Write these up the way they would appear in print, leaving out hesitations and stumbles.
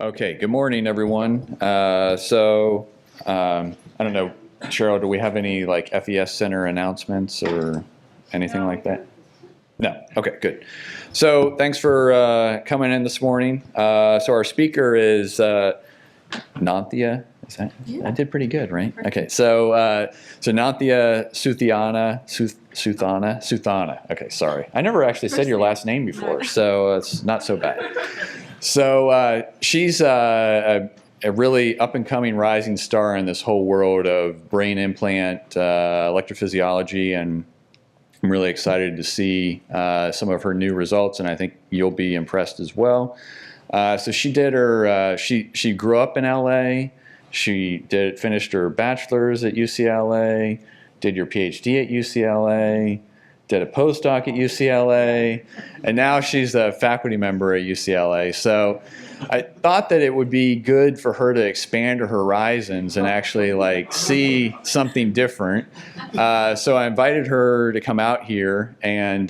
Okay, good morning, everyone. I don't know, Cheryl, do we have any like FES Center announcements or anything like that? No. Okay, good. So thanks for coming in this morning. So our speaker is Nanthia. Is that? Yeah. I did pretty good, right? Okay. So Nanthia Suthana. Okay, sorry. I never actually said your last name before, so it's not so bad. So she's a really up-and-coming rising star in this whole world of brain implant electrophysiology, and I'm really excited to see some of her new results, and I think you'll be impressed as well. So she did her, she grew up in LA, she finished her bachelor's at UCLA, did your PhD at UCLA, did a postdoc at UCLA, and now she's a faculty member at UCLA. So I thought that it would be good for her to expand her horizons and actually like see something different. So I invited her to come out here, and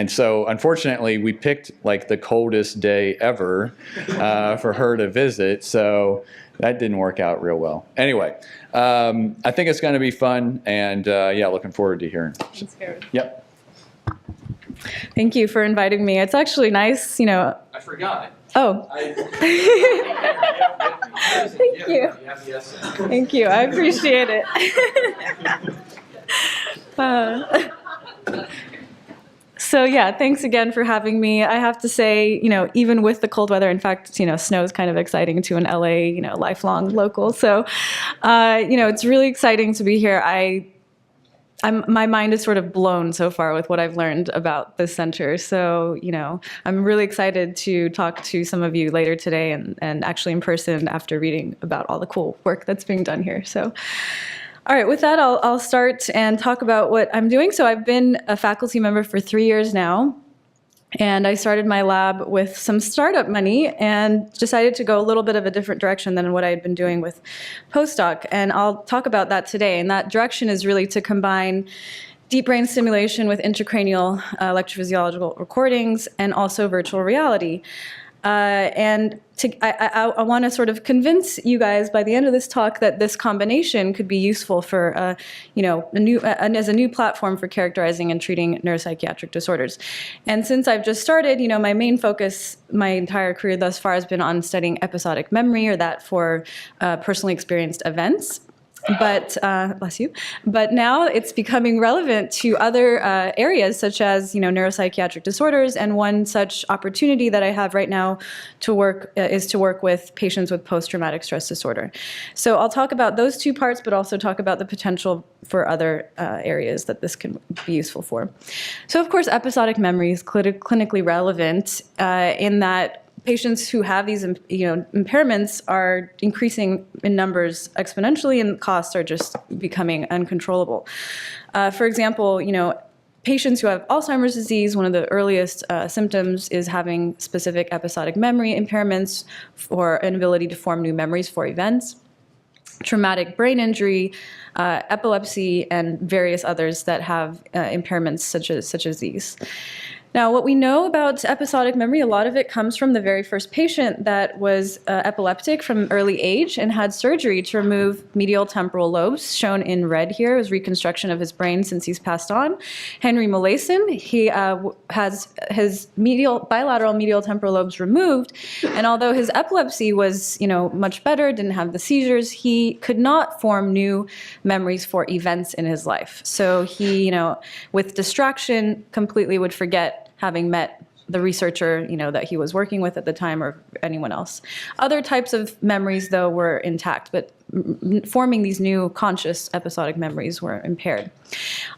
so unfortunately we picked like the coldest day ever for her to visit. So that didn't work out real well. Anyway, I think it's going to be fun, and yeah, looking forward to hearing. Yep. Thank you for inviting me. It's actually nice, you know. I forgot. Oh. Thank you. Thank you. I appreciate it. So yeah, thanks again for having me. I have to say, you know, even with the cold weather, in fact, you know, snow is kind of exciting to an LA, you know, lifelong local. So, you know, it's really exciting to be here. My mind is sort of blown so far with what I've learned about this center. So, you know, I'm really excited to talk to some of you later today and actually in person after reading about all the cool work that's being done here. So. All right, with that, I'll start and talk about what I'm doing. So I've been a faculty member for 3 years now, and I started my lab with some startup money and decided to go a little bit of a different direction than what I had been doing with postdoc. And I'll talk about that today. And that direction is really to combine deep brain stimulation with intracranial electrophysiological recordings and also virtual reality. I want to sort of convince you guys by the end of this talk that this combination could be useful for, you know, as a new platform for characterizing and treating neuropsychiatric disorders. And since I've just started, you know, my main focus my entire career thus far has been on studying episodic memory, or that for personally experienced events. But bless you. But now it's becoming relevant to other areas, such as, you know, neuropsychiatric disorders. And one such opportunity that I have right now to work is to work with patients with post-traumatic stress disorder. So I'll talk about those two parts, but also talk about the potential for other areas that this can be useful for. So of course, episodic memory is clinically relevant in that patients who have these, you know, impairments are increasing in numbers exponentially, and costs are just becoming uncontrollable. For example, you know, patients who have Alzheimer's disease, one of the earliest symptoms is having specific episodic memory impairments or inability to form new memories for events, traumatic brain injury, epilepsy, and various others that have impairments such as these. Now, what we know about episodic memory, a lot of it comes from the very first patient that was epileptic from early age and had surgery to remove medial temporal lobes. Shown in red here is reconstruction of his brain since he's passed on. Henry Molaison, he has his bilateral medial temporal lobes removed, and although his epilepsy was, you know, much better, didn't have the seizures, he could not form new memories for events in his life. So he, you know, with distraction, completely would forget having met the researcher, you know, that he was working with at the time, or anyone else. Other types of memories, though, were intact, but forming these new conscious episodic memories were impaired.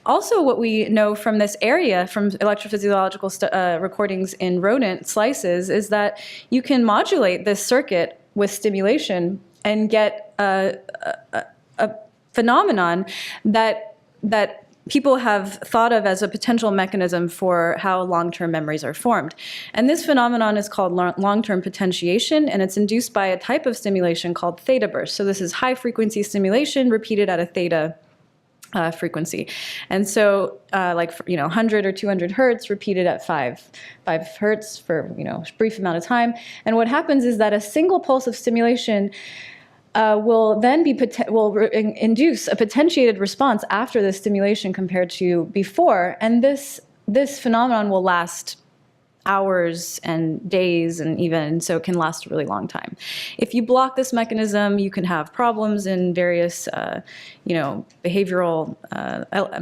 Also, what we know from this area, from electrophysiological recordings in rodent slices, is that you can modulate this circuit with stimulation and get a phenomenon that people have thought of as a potential mechanism for how long-term memories are formed. And this phenomenon is called long-term potentiation, and it's induced by a type of stimulation called theta-burst. So this is high-frequency stimulation repeated at a theta frequency. And so 100 or 200 hertz repeated at 5 hertz for, a brief amount of time. And what happens is that a single pulse of stimulation will then induce a potentiated response after the stimulation compared to before. And this phenomenon will last hours and days, and even so it can last a really long time. If you block this mechanism, you can have problems in various behavioral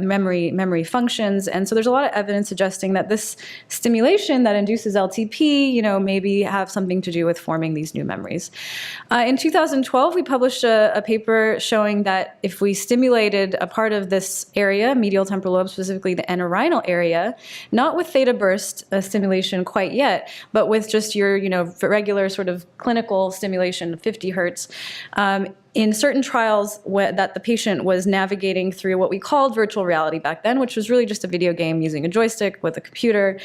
memory functions. And so there's a lot of evidence suggesting that this stimulation that induces LTP maybe have something to do with forming these new memories. In 2012 we published a paper showing that if we stimulated a part of this area, medial temporal lobe, specifically the entorhinal area, not with theta-burst stimulation quite yet, but with just your, regular sort of clinical stimulation, 50 hertz, in certain trials that the patient was navigating through what we called virtual reality back then, which was really just a video game using a joystick with a computer.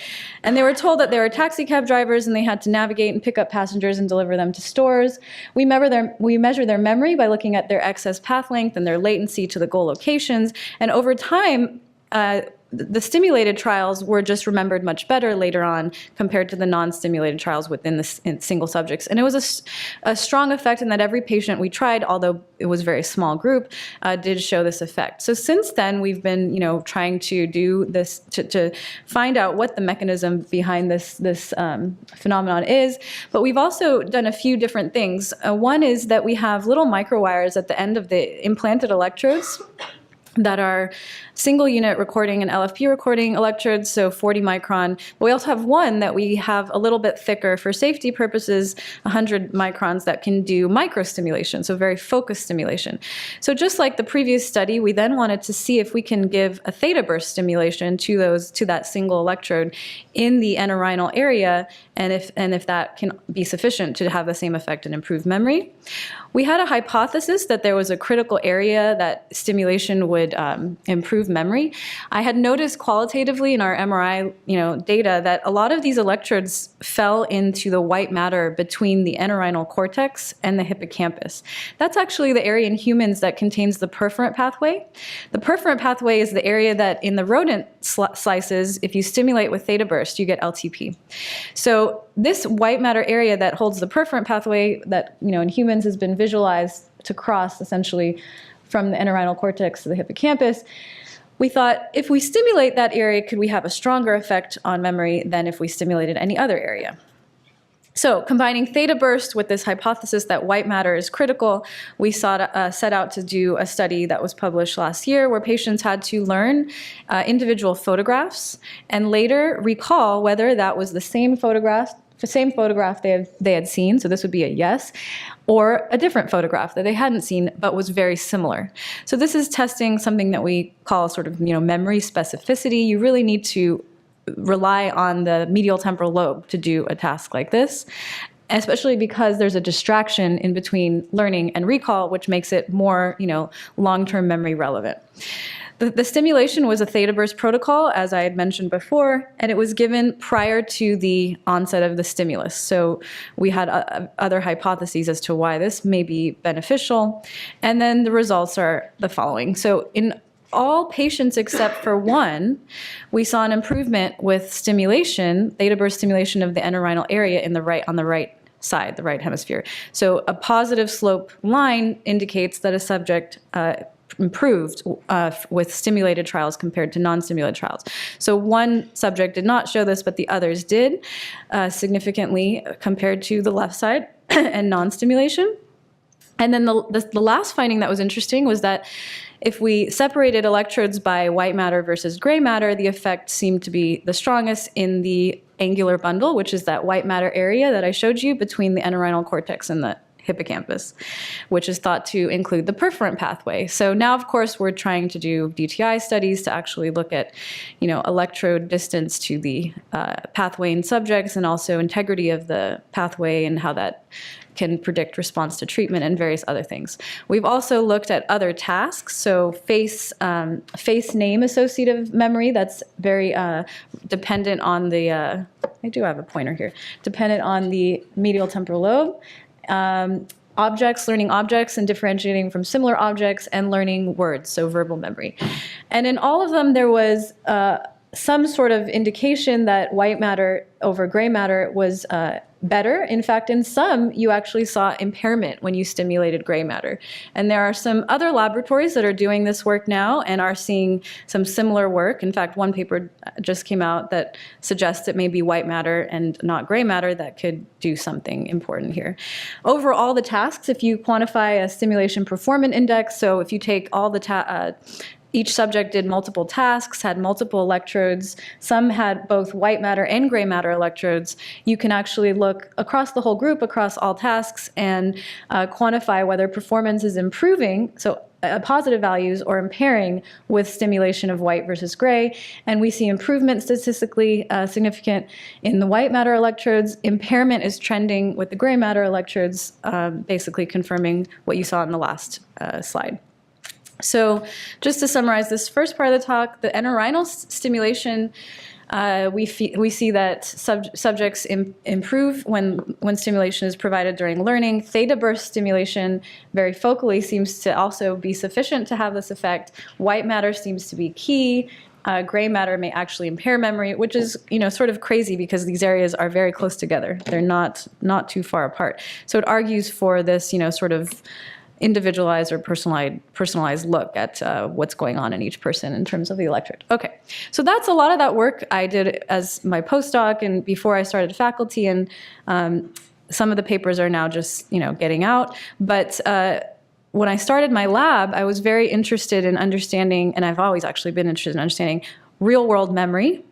And they were told that they were taxi cab drivers and they had to navigate and pick up passengers and deliver them to stores. We measure their memory by looking at their excess path length and their latency to the goal locations. And over time, the stimulated trials were just remembered much better later on compared to the non-stimulated trials within the single subjects. And it was a strong effect in that every patient we tried, although it was a very small group, did show this effect. So since then, we've been trying to do this to find out what the mechanism behind this phenomenon is. But we've also done a few different things. One is that we have little microwires at the end of the implanted electrodes that are single unit recording and LFP recording electrodes, so 40 micron. But we also have one that we have a little bit thicker for safety purposes, 100 microns, that can do micro-stimulation, so very focused stimulation. So just like the previous study, we then wanted to see if we can give a theta-burst stimulation to that single electrode in the entorhinal area, and if that can be sufficient to have the same effect and improve memory. We had a hypothesis that there was a critical area that stimulation would improve memory. I had noticed qualitatively in our MRI data that a lot of these electrodes fell into the white matter between the entorhinal cortex and the hippocampus. That's actually the area in humans that contains the perforant pathway. The perforant pathway is the area that in the rodent slices, if you stimulate with theta-burst, you get LTP. So this white matter area that holds the perforant pathway that in humans has been visualized to cross essentially from the entorhinal cortex to the hippocampus. We thought if we stimulate that area, could we have a stronger effect on memory than if we stimulated any other area? So combining theta-burst with this hypothesis that white matter is critical, we set out to do a study that was published last year where patients had to learn individual photographs and later recall whether that was the same photograph they had seen, so this would be a yes, or a different photograph that they hadn't seen but was very similar. So this is testing something that we call sort of memory specificity. You really need to rely on the medial temporal lobe to do a task like this, especially because there's a distraction in between learning and recall, which makes it more long-term memory relevant. The stimulation was a theta-burst protocol, as I had mentioned before, and it was given prior to the onset of the stimulus. So we had other hypotheses as to why this may be beneficial. And then the results are the following. So in all patients except for one, we saw an improvement with stimulation, theta-burst stimulation of the entorhinal area on the right side, the right hemisphere. So a positive slope line indicates that a subject improved with stimulated trials compared to non-stimulated trials. So one subject did not show this, but the others did significantly compared to the left side and non-stimulation. And then the last finding that was interesting was that if we separated electrodes by white matter versus gray matter, the effect seemed to be the strongest in the angular bundle, which is that white matter area that I showed you between the entorhinal cortex and the hippocampus, which is thought to include the perforant pathway. So now, of course, we're trying to do DTI studies to actually look at, electrode distance to the pathway in subjects and also integrity of the pathway and how that can predict response to treatment and various other things. We've also looked at other tasks, so face name associative memory, that's very dependent on the, I do have a pointer here, dependent on the medial temporal lobe. objects, learning objects and differentiating from similar objects, and learning words, so verbal memory. And in all of them, there was some sort of indication that white matter over gray matter was better. In fact, in some, you actually saw impairment when you stimulated gray matter. And there are some other laboratories that are doing this work now and are seeing some similar work. In fact, one paper just came out that suggests it may be white matter and not gray matter that could do something important here. Overall, the tasks, if you quantify a stimulation performance index, so if you take all the each subject did multiple tasks, had multiple electrodes. Some had both white matter and gray matter electrodes. You can actually look across the whole group, across all tasks, and quantify whether performance is improving, so positive values, or impairing with stimulation of white versus gray. And we see improvement statistically significant in the white matter electrodes. Impairment is trending with the gray matter electrodes, basically confirming what you saw in the last slide. So just to summarize this first part of the talk, the entorhinal stimulation, we see that subjects improve when stimulation is provided during learning. Theta-burst stimulation very focally seems to also be sufficient to have this effect. White matter seems to be key. Gray matter may actually impair memory, which is sort of crazy because these areas are very close together. They're not too far apart. So it argues for this sort of individualized or personalized look at what's going on in each person in terms of the electrode. Okay, so that's a lot of that work I did as my postdoc and before I started faculty, and some of the papers are now just getting out. But when I started my lab, I was very interested in understanding, and I've always actually been interested in understanding real-world memory.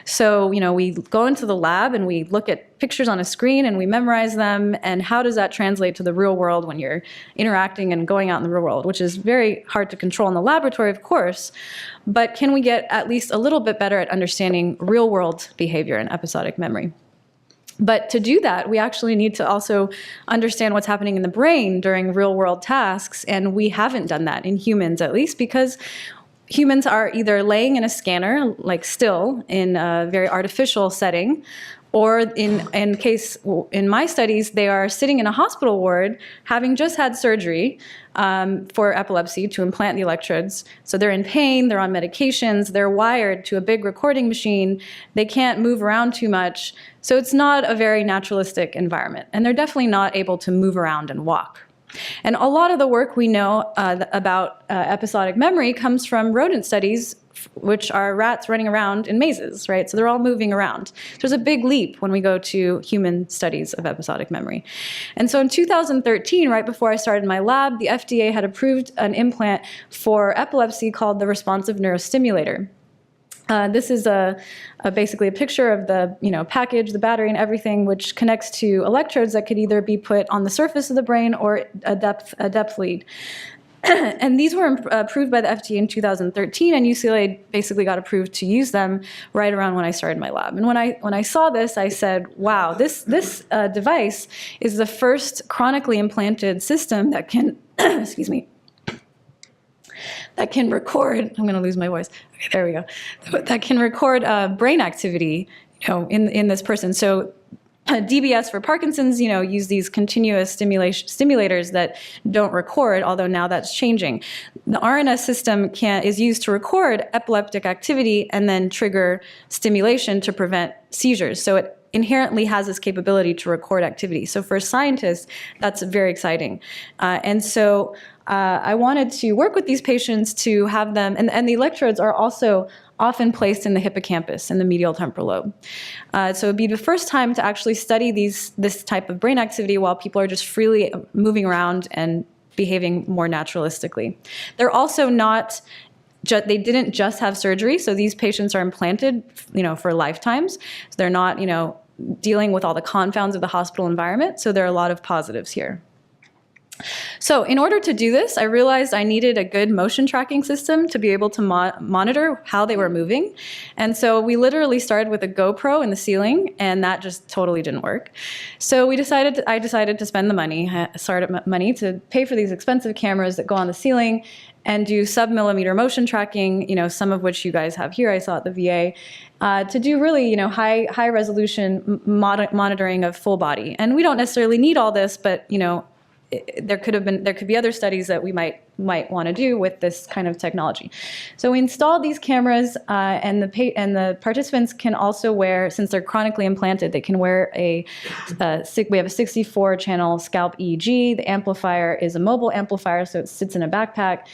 So, we go into the lab and we look at pictures on a screen and we memorize them, and how does that translate to the real world when you're interacting and going out in the real world, which is very hard to control in the laboratory, of course, but can we get at least a little bit better at understanding real-world behavior and episodic memory? But to do that, we actually need to also understand what's happening in the brain during real-world tasks, and we haven't done that in humans, at least, because humans are either laying in a scanner, like still, in a very artificial setting, or in my studies, they are sitting in a hospital ward, having just had surgery for epilepsy to implant the electrodes. So they're in pain, they're on medications, they're wired to a big recording machine, they can't move around too much. So it's not a very naturalistic environment. And they're definitely not able to move around and walk. And a lot of the work we know about episodic memory comes from rodent studies, which are rats running around in mazes, right? So they're all moving around. So there's a big leap when we go to human studies of episodic memory. And so in 2013, right before I started my lab, the FDA had approved an implant for epilepsy called the responsive neurostimulator. This is basically a picture of the package, the battery and everything, which connects to electrodes that could either be put on the surface of the brain or a depth lead. And these were approved by the FDA in 2013, and UCLA basically got approved to use them right around when I started my lab. And when I saw this, I said, wow, this device is the first chronically implanted system that can, excuse me, that can record, I'm going to lose my voice. Okay, there we go. That can record brain activity, in this person. So DBS for Parkinson's, use these continuous stimulators that don't record, although now that's changing. The RNS system is used to record epileptic activity and then trigger stimulation to prevent seizures. So it inherently has this capability to record activity. So for scientists, that's very exciting. And so I wanted to work with these patients to have them, and the electrodes are also often placed in the hippocampus, in the medial temporal lobe. So it'd be the first time to actually study this type of brain activity while people are just freely moving around and behaving more naturalistically. They're also not, they didn't just have surgery, so these patients are implanted, for lifetimes. So they're not, dealing with all the confounds of the hospital environment, so there are a lot of positives here. So in order to do this, I realized I needed a good motion tracking system to be able to monitor how they were moving. And so we literally started with a GoPro in the ceiling, and that just totally didn't work. So I decided to spend the money, startup money, to pay for these expensive cameras that go on the ceiling and do sub-millimeter motion tracking, some of which you guys have here, I saw at the VA, to do really, high resolution monitoring of full body. And we don't necessarily need all this, but, there could be other studies that we might want to do with this kind of technology. So we installed these cameras, and the participants can also wear, since they're chronically implanted, they can wear we have a 64-channel scalp EEG. The amplifier is a mobile amplifier, so it sits in a backpack.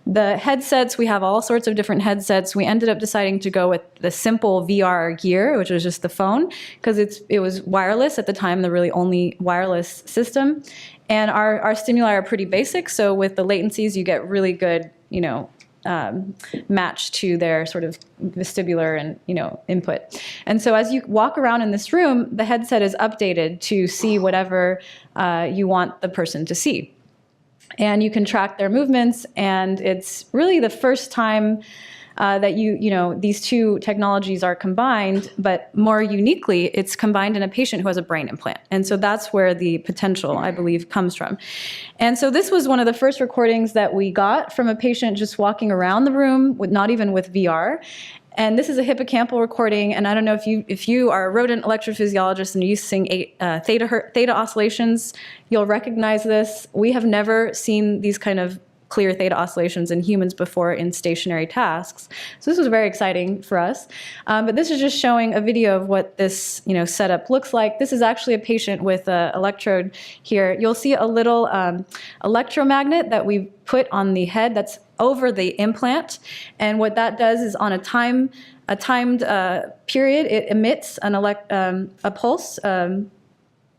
The headsets, we have all sorts of different headsets. We ended up deciding to go with the simple VR gear, which was just the phone, because it was wireless at the time, the really only wireless system. And our stimuli are pretty basic, so with the latencies, you get really good, match to their sort of vestibular and, input. And so as you walk around in this room, the headset is updated to see whatever you want the person to see. And you can track their movements, and it's really the first time that these two technologies are combined, but more uniquely, it's combined in a patient who has a brain implant. And so that's where the potential, I believe, comes from. And so this was one of the first recordings that we got from a patient just walking around the room, not even with VR. And this is a hippocampal recording, and I don't know if you are a rodent electrophysiologist and you're using theta oscillations, you'll recognize this. We have never seen these kind of clear theta oscillations in humans before in stationary tasks. So this was very exciting for us. But this is just showing a video of what this setup looks like. This is actually a patient with an electrode here. You'll see a little electromagnet that we put on the head that's over the implant. And what that does is on a timed period, it emits a pulse,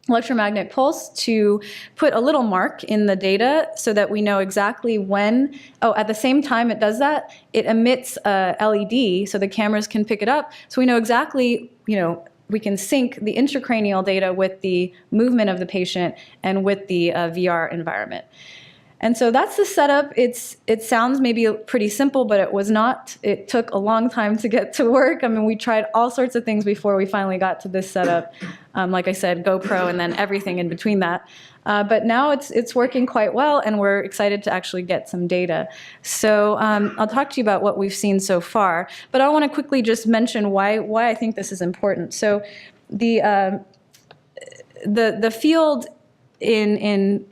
electromagnetic pulse, to put a little mark in the data so that we know exactly when. At the same time it does that, it emits a LED so the cameras can pick it up. So we know exactly, we can sync the intracranial data with the movement of the patient and with the VR environment. And so that's the setup. It sounds maybe pretty simple, but it was not. It took a long time to get to work. I mean, we tried all sorts of things before we finally got to this setup. Like I said, GoPro and then everything in between that. But now it's working quite well, and we're excited to actually get some data. So I'll talk to you about what we've seen so far. But I want to quickly just mention why I think this is important. So the field in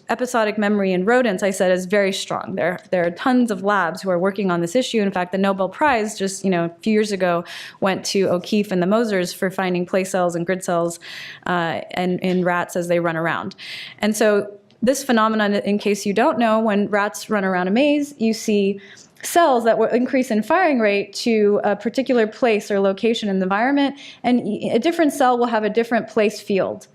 episodic memory in rodents, I said, is very strong. There are tons of labs who are working on this issue. In fact, the Nobel Prize just a few years ago went to O'Keefe and the Mosers for finding place cells and grid cells in rats as they run around. And so this phenomenon, in case you don't know, when rats run around a maze, you see cells that will increase in firing rate to a particular place or location in the environment, and a different cell will have a different place field.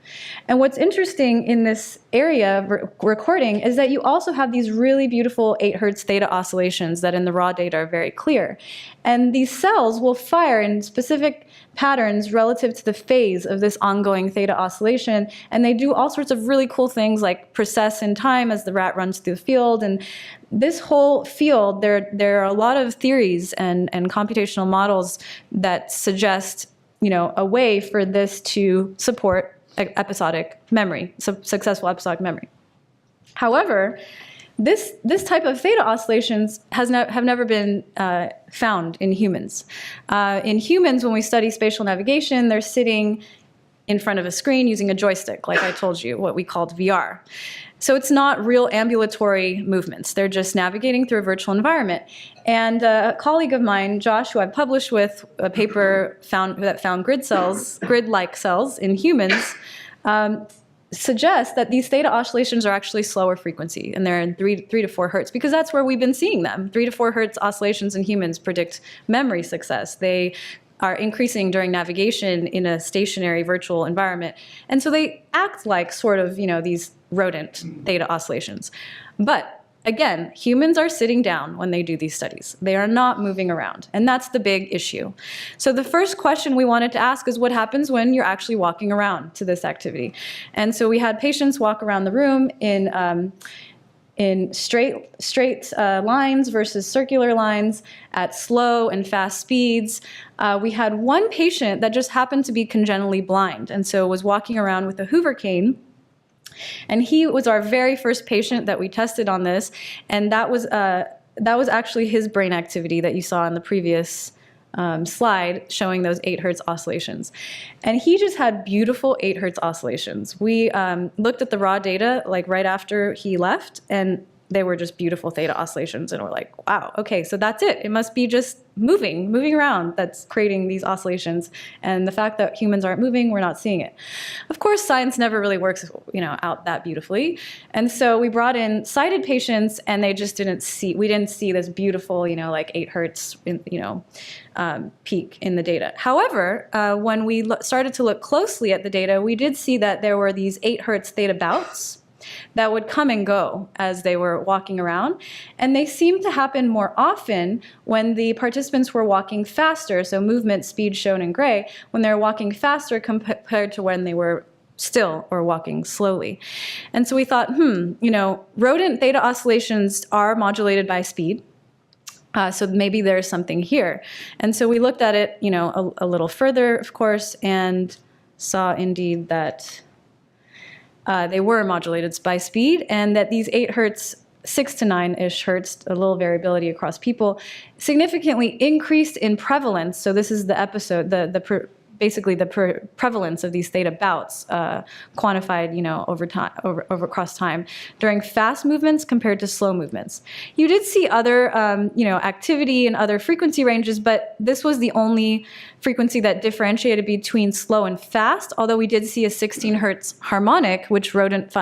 And what's interesting in this area of recording is that you also have these really beautiful 8 Hz theta oscillations that in the raw data are very clear. And these cells will fire in specific patterns relative to the phase of this ongoing theta oscillation, and they do all sorts of really cool things like process in time as the rat runs through the field. And this whole field, there are a lot of theories and computational models that suggest a way for this to support episodic memory, successful episodic memory. However, this type of theta oscillations have never been found in humans. In humans, when we study spatial navigation, they're sitting in front of a screen using a joystick, like I told you, what we called VR. So it's not real ambulatory movements. They're just navigating through a virtual environment. And a colleague of mine, Josh, who I published with a paper that found grid-like cells in humans, suggests that these theta oscillations are actually slower frequency, and they're in 3 to 4 hertz, because that's where we've been seeing them. 3 to 4 hertz oscillations in humans predict memory success. They are increasing during navigation in a stationary virtual environment. And so they act like sort of, these rodent theta oscillations. But again, humans are sitting down when they do these studies. They are not moving around, and that's the big issue. So the first question we wanted to ask is what happens when you're actually walking around to this activity? And so we had patients walk around the room in straight lines versus circular lines at slow and fast speeds. We had one patient that just happened to be congenitally blind, and so was walking around with a Hoover cane. And he was our very first patient that we tested on this, and that was actually his brain activity that you saw in the previous slide showing those 8 hertz oscillations. And he just had beautiful 8 hertz oscillations. We looked at the raw data like right after he left, and they were just beautiful theta oscillations, and we're like, wow, okay, so that's it. It must be just moving around that's creating these oscillations. And the fact that humans aren't moving, we're not seeing it. Of course, science never really works, out that beautifully. And so we brought in sighted patients, and we didn't see this beautiful, like 8 hertz, peak in the data. However, when we started to look closely at the data, we did see that there were these 8 hertz theta bouts that would come and go as they were walking around. And they seemed to happen more often when the participants were walking faster, so movement speed shown in gray, when they were walking faster compared to when they were still or walking slowly. And so we thought, rodent theta oscillations are modulated by speed. So maybe there's something here. And so we looked at it, a little further, of course, and saw indeed that they were modulated by speed, and that these 8 hertz, 6 to 9-ish hertz, a little variability across people, significantly increased in prevalence. So this is the episode, basically the prevalence of these theta bouts quantified, over time, over across time, during fast movements compared to slow movements. You did see other, activity and other frequency ranges, but this was the only frequency that differentiated between slow and fast. Although we did see a 16 hertz harmonic, which rodent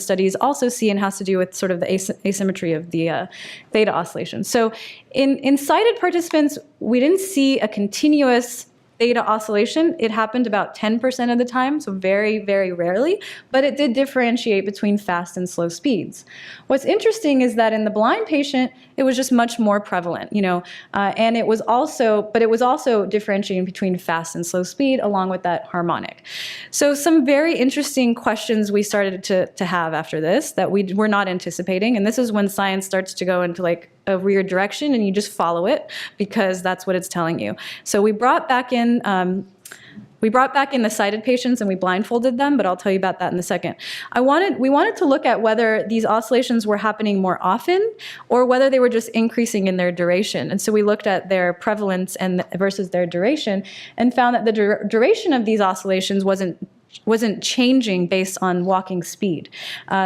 studies also see, and has to do with sort of the asymmetry of the theta oscillation. So in sighted participants, we didn't see a continuous theta oscillation. It happened about 10% of the time, so very, very rarely, but it did differentiate between fast and slow speeds. What's interesting is that in the blind patient, it was just much more prevalent, and it was also differentiating between fast and slow speed along with that harmonic. So some very interesting questions we started to have after this that we were not anticipating, and this is when science starts to go into like a weird direction, and you just follow it because that's what it's telling you. So we brought back in the sighted patients and we blindfolded them, but I'll tell you about that in a second. We wanted to look at whether these oscillations were happening more often or whether they were just increasing in their duration. And so we looked at their prevalence versus their duration, and found that the duration of these oscillations wasn't changing based on walking speed.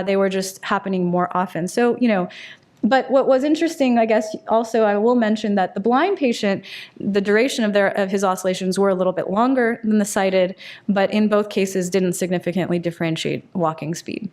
They were just happening more often. So, but what was interesting, I guess, also I will mention that the blind patient, the duration of his oscillations were a little bit longer than the sighted, but in both cases didn't significantly differentiate walking speed.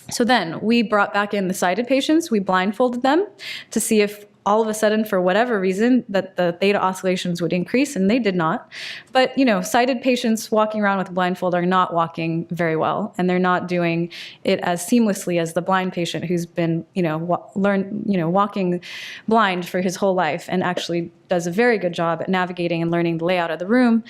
So then we brought back in the sighted patients, we blindfolded them to see if all of a sudden, for whatever reason, that the theta oscillations would increase, and they did not. But, sighted patients walking around with a blindfold are not walking very well, and they're not doing it as seamlessly as the blind patient who's been, walking blind for his whole life and actually does a very good job at navigating and learning the layout of the room.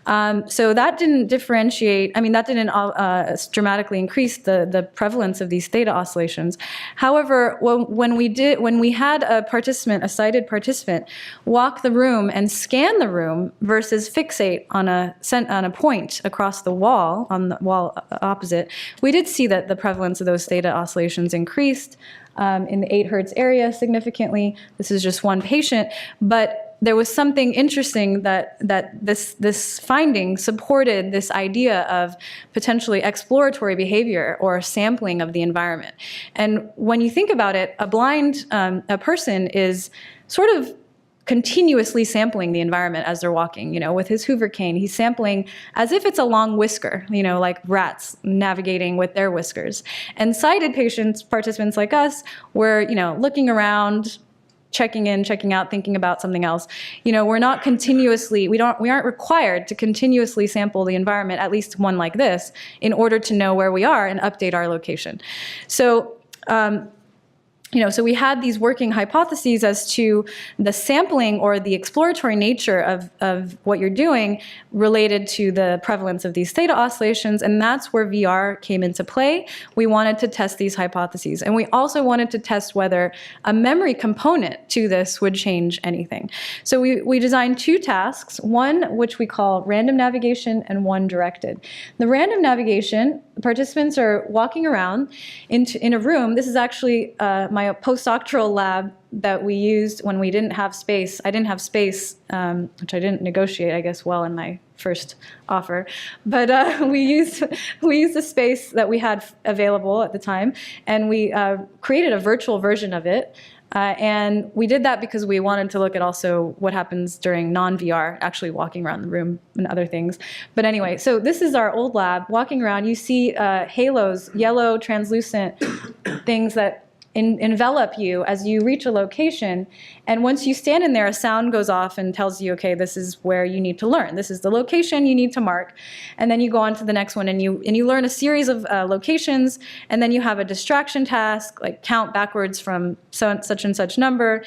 So that didn't differentiate, that didn't dramatically increase the prevalence of these theta oscillations. However, when we had a sighted participant, walk the room and scan the room versus fixate on a point across the wall, on the wall opposite, we did see that the prevalence of those theta oscillations increased in the 8 hertz area significantly. This is just one patient, but there was something interesting that this finding supported this idea of potentially exploratory behavior or sampling of the environment. And when you think about it, a person is sort of continuously sampling the environment as they're walking. With his Hoover cane, he's sampling as if it's a long whisker, like rats navigating with their whiskers. And sighted participants like us, were, looking around, checking in, checking out, thinking about something else. We're not continuously, we aren't required to continuously sample the environment, at least one like this, in order to know where we are and update our location. So, so we had these working hypotheses as to the sampling or the exploratory nature of what you're doing related to the prevalence of these theta oscillations, and that's where VR came into play. We wanted to test these hypotheses, and we also wanted to test whether a memory component to this would change anything. So we designed 2 tasks, one which we call random navigation and one directed. The random navigation, participants are walking around in a room. This is actually my postdoctoral lab that we used when we didn't have space. I didn't have space, which I didn't negotiate, I guess, well in my first offer. But we used the space that we had available at the time, and we created a virtual version of it. And we did that because we wanted to look at also what happens during non-VR, actually walking around the room and other things. But anyway, so this is our old lab. Walking around, you see halos, yellow translucent things that envelop you as you reach a location. And once you stand in there, a sound goes off and tells you, okay, this is where you need to learn. This is the location you need to mark. And then you go on to the next one, and you learn a series of locations, and then you have a distraction task, like count backwards from such and such number.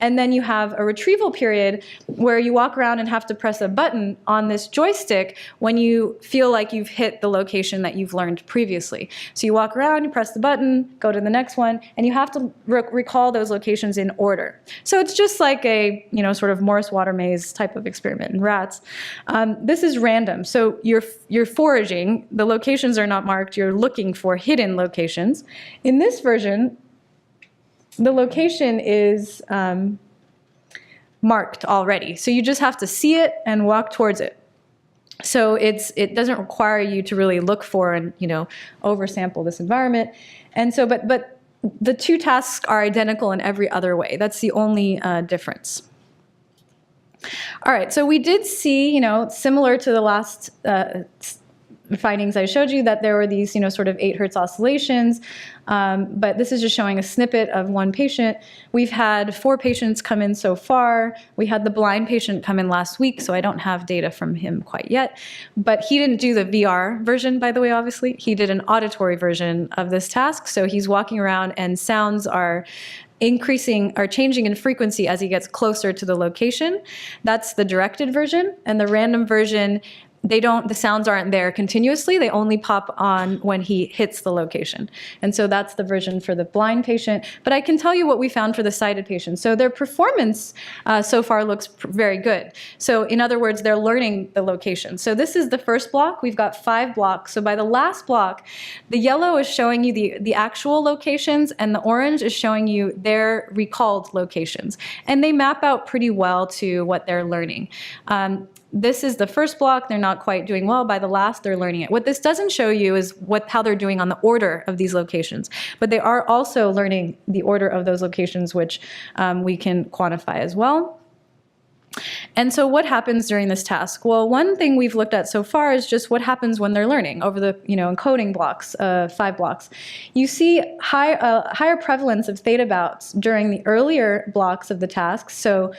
And then you have a retrieval period where you walk around and have to press a button on this joystick when you feel like you've hit the location that you've learned previously. So you walk around, you press the button, go to the next one, and you have to recall those locations in order. So it's just like a, sort of Morse water maze type of experiment in rats. This is random. So you're foraging. The locations are not marked. You're looking for hidden locations. In this version, the location is marked already. So you just have to see it and walk towards it. So it doesn't require you to really look for and, oversample this environment. And so, but the two tasks are identical in every other way. That's the only difference. All right, so we did see, similar to the last findings I showed you, that there were these, sort of 8 Hertz oscillations, but this is just showing a snippet of one patient. We've had 4 patients come in so far. We had the blind patient come in last week, so I don't have data from him quite yet, but he didn't do the VR version, by the way, obviously. He did an auditory version of this task, so he's walking around and sounds are changing in frequency as he gets closer to the location. That's the directed version, and the random version, the sounds aren't there continuously. They only pop on when he hits the location. And so that's the version for the blind patient. But I can tell you what we found for the sighted patient. So their performance so far looks very good. So in other words, they're learning the location. So this is the first block. We've got 5 blocks. So by the last block, the yellow is showing you the actual locations, and the orange is showing you their recalled locations. And they map out pretty well to what they're learning. This is the first block. They're not quite doing well. By the last, they're learning it. What this doesn't show you is how they're doing on the order of these locations. But they are also learning the order of those locations, which we can quantify as well. And so what happens during this task? Well, one thing we've looked at so far is just what happens when they're learning over the encoding blocks, 5 blocks. You see higher prevalence of theta bouts during the earlier blocks of the task. So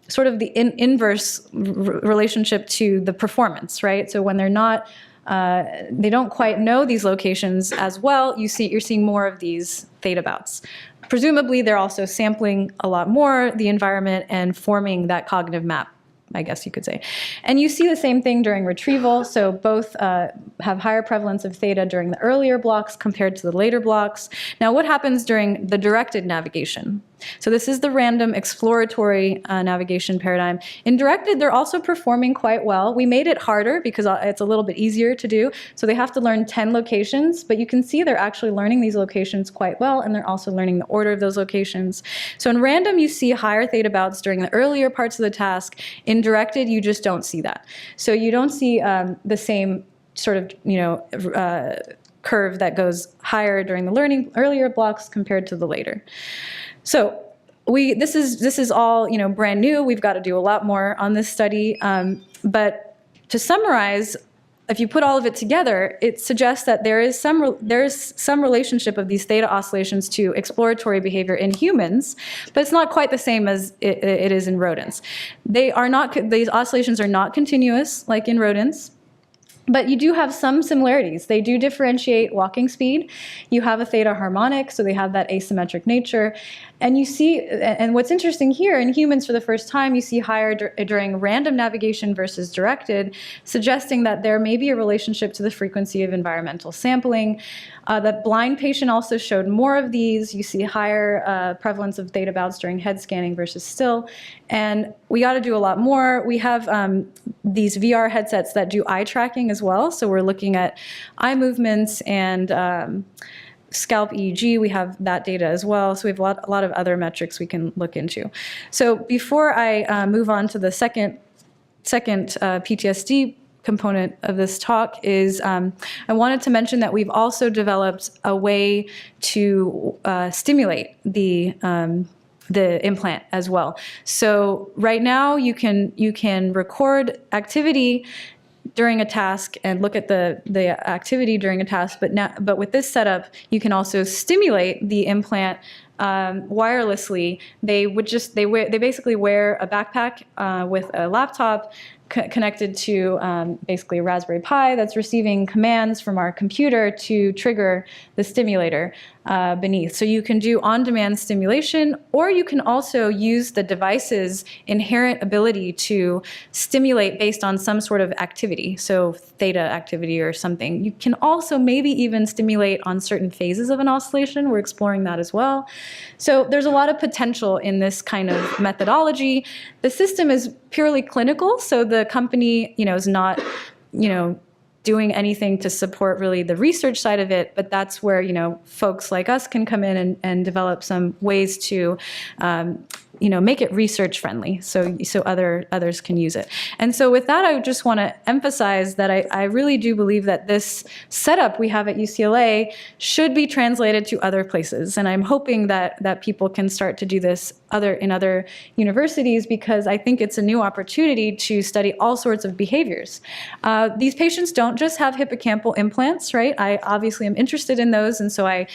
sort of the inverse relationship to the performance, right? So when they're not, they don't quite know these locations as well, you're seeing more of these theta bouts. Presumably, they're also sampling a lot more the environment and forming that cognitive map, I guess you could say. And you see the same thing during retrieval. So both have higher prevalence of theta during the earlier blocks compared to the later blocks. Now, what happens during the directed navigation? So this is the random exploratory navigation paradigm. In directed, they're also performing quite well. We made it harder because it's a little bit easier to do. So they have to learn 10 locations, but you can see they're actually learning these locations quite well, and they're also learning the order of those locations. So in random, you see higher theta bouts during the earlier parts of the task. In directed, you just don't see that. So you don't see the same sort of, curve that goes higher during the earlier blocks compared to the later. So this is all brand new. We've got to do a lot more on this study. But to summarize, if you put all of it together, it suggests that there is some relationship of these theta oscillations to exploratory behavior in humans, but it's not quite the same as it is in rodents. These oscillations are not continuous like in rodents. But you do have some similarities. They do differentiate walking speed. You have a theta harmonic, so they have that asymmetric nature. And you see, and what's interesting here, in humans for the first time, you see higher during random navigation versus directed, suggesting that there may be a relationship to the frequency of environmental sampling. The blind patient also showed more of these. You see higher prevalence of theta bouts during head scanning versus still. And we got to do a lot more. We have these VR headsets that do eye tracking as well. So we're looking at eye movements and scalp EEG, we have that data as well. So we have a lot of other metrics we can look into. So before I move on to the second PTSD component of this talk is I wanted to mention that we've also developed a way to stimulate the implant as well. So right now you can record activity during a task and look at the activity during a task, but with this setup you can also stimulate the implant wirelessly. They basically wear a backpack with a laptop connected to basically a Raspberry Pi that's receiving commands from our computer to trigger the stimulator beneath. So you can do on-demand stimulation, or you can also use the device's inherent ability to stimulate based on some sort of activity, so theta activity or something. You can also maybe even stimulate on certain phases of an oscillation. We're exploring that as well. So there's a lot of potential in this kind of methodology. The system is purely clinical, so the company, is not, doing anything to support really the research side of it, but that's where, folks like us can come in and develop some ways to make it research friendly, so others can use it. And so with that, I just want to emphasize that I really do believe that this setup we have at UCLA should be translated to other places, and I'm hoping that people can start to do this in other universities, because I think it's a new opportunity to study all sorts of behaviors. These patients don't just have hippocampal implants, right? I obviously am interested in those, and so I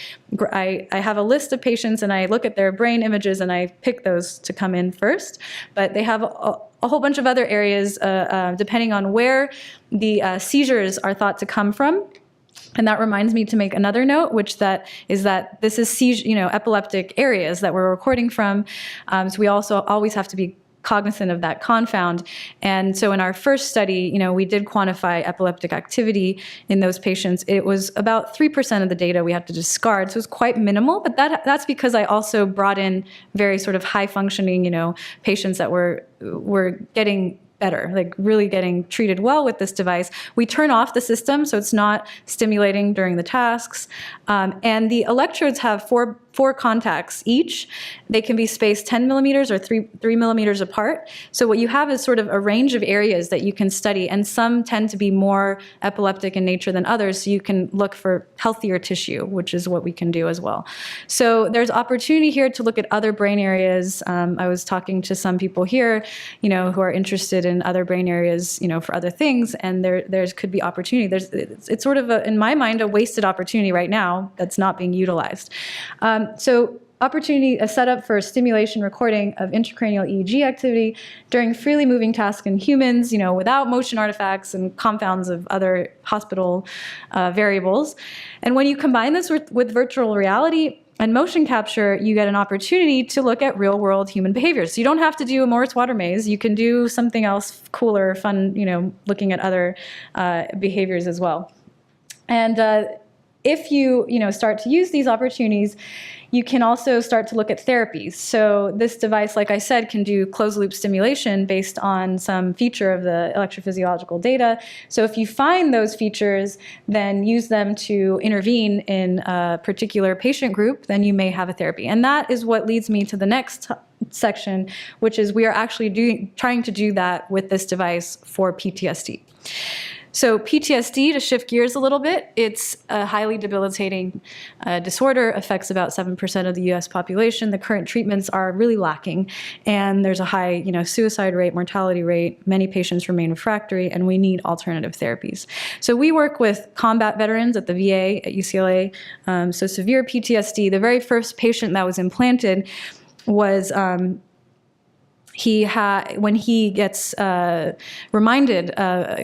have a list of patients and I look at their brain images and I pick those to come in first, but they have a whole bunch of other areas depending on where the seizures are thought to come from. And that reminds me to make another note, which is that this is epileptic areas that we're recording from. So we also always have to be cognizant of that confound. And so in our first study, we did quantify epileptic activity in those patients. It was about 3% of the data we had to discard. So it was quite minimal, but that's because I also brought in very sort of high functioning, patients that were getting better, like really getting treated well with this device. We turn off the system, so it's not stimulating during the tasks. And the electrodes have four contacts each. They can be spaced 10 millimeters or 3 millimeters apart. So what you have is sort of a range of areas that you can study, and some tend to be more epileptic in nature than others, so you can look for healthier tissue, which is what we can do as well. So there's opportunity here to look at other brain areas. I was talking to some people here, who are interested in other brain areas, for other things, and there could be opportunity. It's sort of, in my mind, a wasted opportunity right now that's not being utilized. So opportunity, a setup for stimulation recording of intracranial EEG activity during freely moving tasks in humans, without motion artifacts and confounds of other hospital variables. And when you combine this with virtual reality and motion capture, you get an opportunity to look at real-world human behaviors. So you don't have to do a Morris water maze. You can do something else cooler, fun, looking at other behaviors as well. And if you start to use these opportunities, you can also start to look at therapies. So this device, like I said, can do closed-loop stimulation based on some feature of the electrophysiological data. So if you find those features, then use them to intervene in a particular patient group, then you may have a therapy. And that is what leads me to the next section, which is we are actually trying to do that with this device for PTSD. So PTSD, to shift gears a little bit, it's a highly debilitating disorder, affects about 7% of the US population. The current treatments are really lacking, and there's a high suicide rate, mortality rate. Many patients remain refractory, and we need alternative therapies. So we work with combat veterans at the VA at UCLA. So severe PTSD, the very first patient that was implanted was when he gets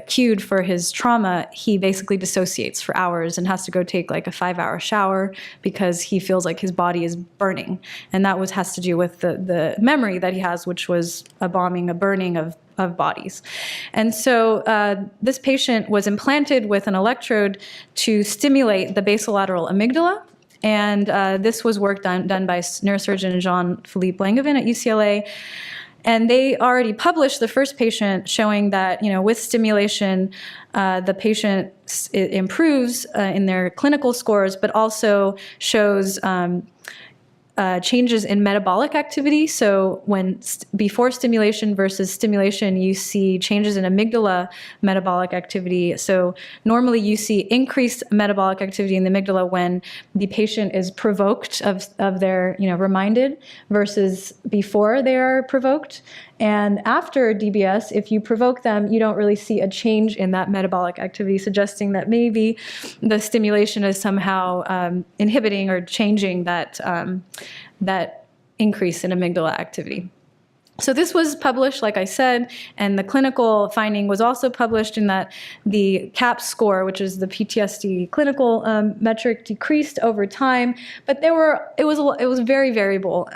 cued for his trauma, he basically dissociates for hours and has to go take like a 5-hour shower because he feels like his body is burning. And that has to do with the memory that he has, which was a burning of bodies. And so this patient was implanted with an electrode to stimulate the basolateral amygdala. And this was work done by neurosurgeon Jean-Philippe Langevin at UCLA. And they already published the first patient showing that, with stimulation the patient improves in their clinical scores, but also shows changes in metabolic activity. So before stimulation versus stimulation, you see changes in amygdala metabolic activity. So normally you see increased metabolic activity in the amygdala when the patient is provoked of their, reminded, versus before they are provoked. And after DBS, if you provoke them, you don't really see a change in that metabolic activity, suggesting that maybe the stimulation is somehow inhibiting or changing that increase in amygdala activity. So this was published, like I said, and the clinical finding was also published in that the CAPS score, which is the PTSD clinical metric, decreased over time, but it was very variable.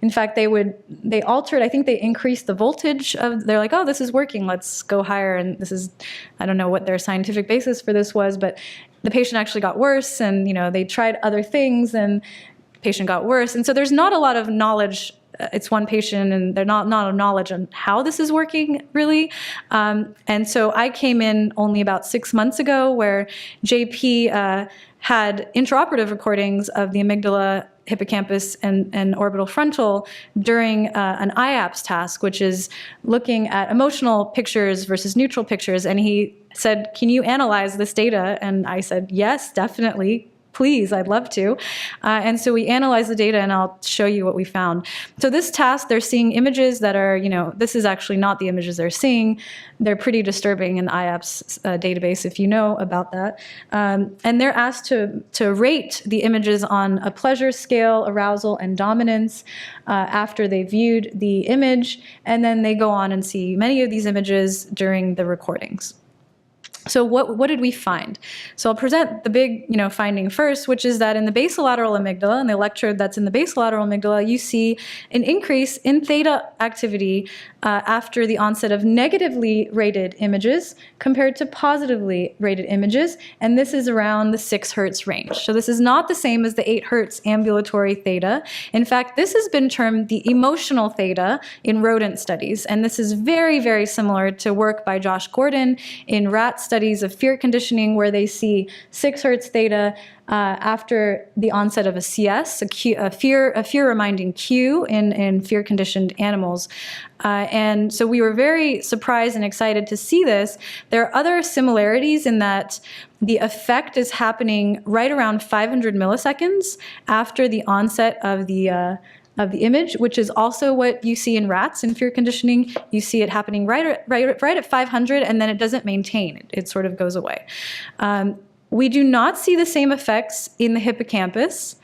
In fact, they altered. I think they increased the voltage of. They're like, oh, this is working. Let's go higher. And this is, I don't know what their scientific basis for this was, but the patient actually got worse, and they tried other things, and the patient got worse. And so there's not a lot of knowledge. It's one patient, and there's not a knowledge on how this is working, really. And so I came in only about 6 months ago, where JP had intraoperative recordings of the amygdala, hippocampus, and orbital frontal during an IAPS task, which is looking at emotional pictures versus neutral pictures. And he said, "Can you analyze this data?" And I said, "Yes, definitely. Please, I'd love to." And so we analyzed the data, and I'll show you what we found. So this task, they're seeing images that are, this is actually not the images they're seeing. They're pretty disturbing in the IAPS database, if you know about that. And they're asked to rate the images on a pleasure scale, arousal, and dominance after they viewed the image. And then they go on and see many of these images during the recordings. So what did we find? So I'll present the big finding first, which is that in the basolateral amygdala, in the electrode that's in the basolateral amygdala, you see an increase in theta activity after the onset of negatively rated images compared to positively rated images, and this is around the 6 hertz range. So this is not the same as the 8 hertz ambulatory theta. In fact, this has been termed the emotional theta in rodent studies, and this is very, very similar to work by Josh Gordon in rat studies of fear conditioning, where they see 6 hertz theta after the onset of a CS, a fear-reminding cue in fear-conditioned animals. And so we were very surprised and excited to see this. There are other similarities in that the effect is happening right around 500 milliseconds after the onset of the image, which is also what you see in rats in fear conditioning. You see it happening right at 500, and then it doesn't maintain. It sort of goes away. We do not see the same effects in the hippocampus.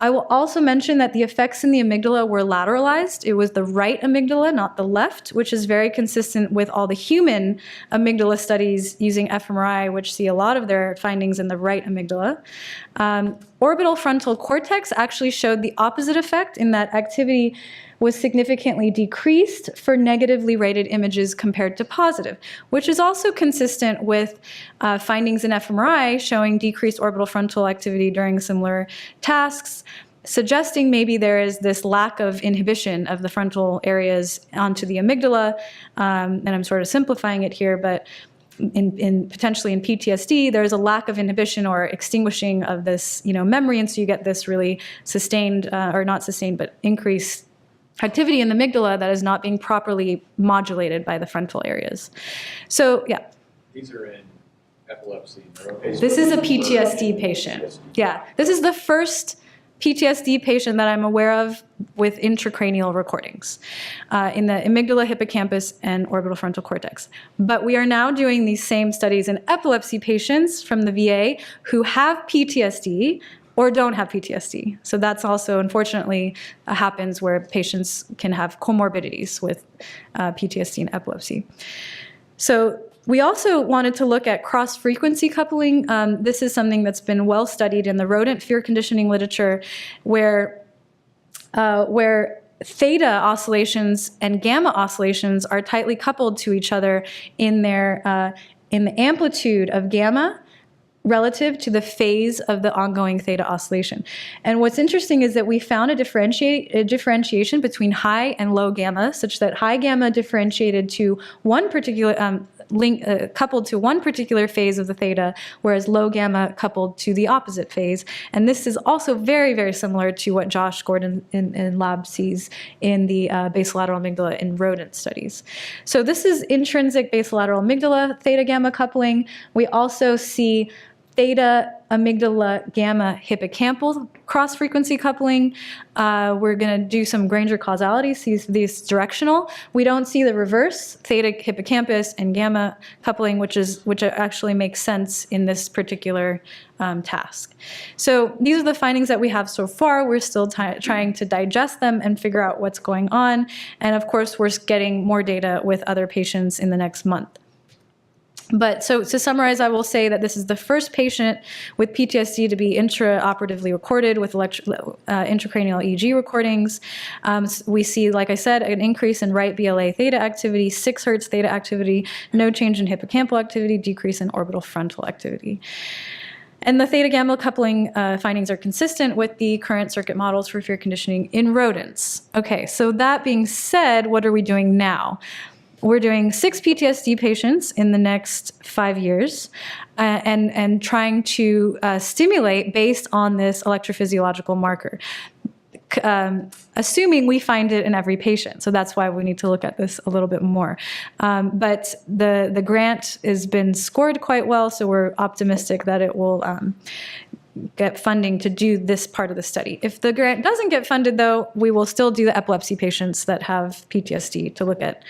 I will also mention that the effects in the amygdala were lateralized. It was the right amygdala, not the left, which is very consistent with all the human amygdala studies using fMRI, which see a lot of their findings in the right amygdala. Orbital frontal cortex actually showed the opposite effect, in that activity was significantly decreased for negatively rated images compared to positive, which is also consistent with findings in fMRI showing decreased orbital frontal activity during similar tasks, suggesting maybe there is this lack of inhibition of the frontal areas onto the amygdala. And I'm sort of simplifying it here, but potentially in PTSD, there's a lack of inhibition or extinguishing of this memory, and so you get this really sustained, or not sustained, but increased activity in the amygdala that is not being properly modulated by the frontal areas. So, yeah. These are in epilepsy, neuropathy. This is a PTSD patient. Yeah, this is the first PTSD patient that I'm aware of with intracranial recordings in the amygdala, hippocampus, and orbital frontal cortex. But we are now doing these same studies in epilepsy patients from the VA who have PTSD or don't have PTSD. So that's also, unfortunately, happens where patients can have comorbidities with PTSD and epilepsy. So we also wanted to look at cross-frequency coupling. This is something that's been well studied in the rodent fear conditioning literature, where theta oscillations and gamma oscillations are tightly coupled to each other in the amplitude of gamma relative to the phase of the ongoing theta oscillation. And what's interesting is that we found a differentiation between high and low gamma, such that high gamma differentiated to one particular coupled to one particular phase of the theta, whereas low gamma coupled to the opposite phase. And this is also very, very similar to what Josh Gordon in lab sees in the basolateral amygdala in rodent studies. So this is intrinsic basolateral amygdala theta gamma coupling. We also see theta amygdala gamma hippocampal cross-frequency coupling. We're going to do some Granger causality, see these directional. We don't see the reverse, theta hippocampus and gamma coupling, which actually makes sense in this particular task. So these are the findings that we have so far. We're still trying to digest them and figure out what's going on. And of course, we're getting more data with other patients in the next month. But so to summarize, I will say that this is the first patient with PTSD to be intraoperatively recorded with intracranial EEG recordings. We see, like I said, an increase in right BLA theta activity, 6 Hertz theta activity, no change in hippocampal activity, decrease in orbital frontal activity. And the theta gamma coupling findings are consistent with the current circuit models for fear conditioning in rodents. Okay, so that being said, what are we doing now? We're doing 6 PTSD patients in the next 5 years and trying to stimulate based on this electrophysiological marker, assuming we find it in every patient. So that's why we need to look at this a little bit more. But the grant has been scored quite well, so we're optimistic that it will get funding to do this part of the study. If the grant doesn't get funded, though, we will still do the epilepsy patients that have PTSD to look at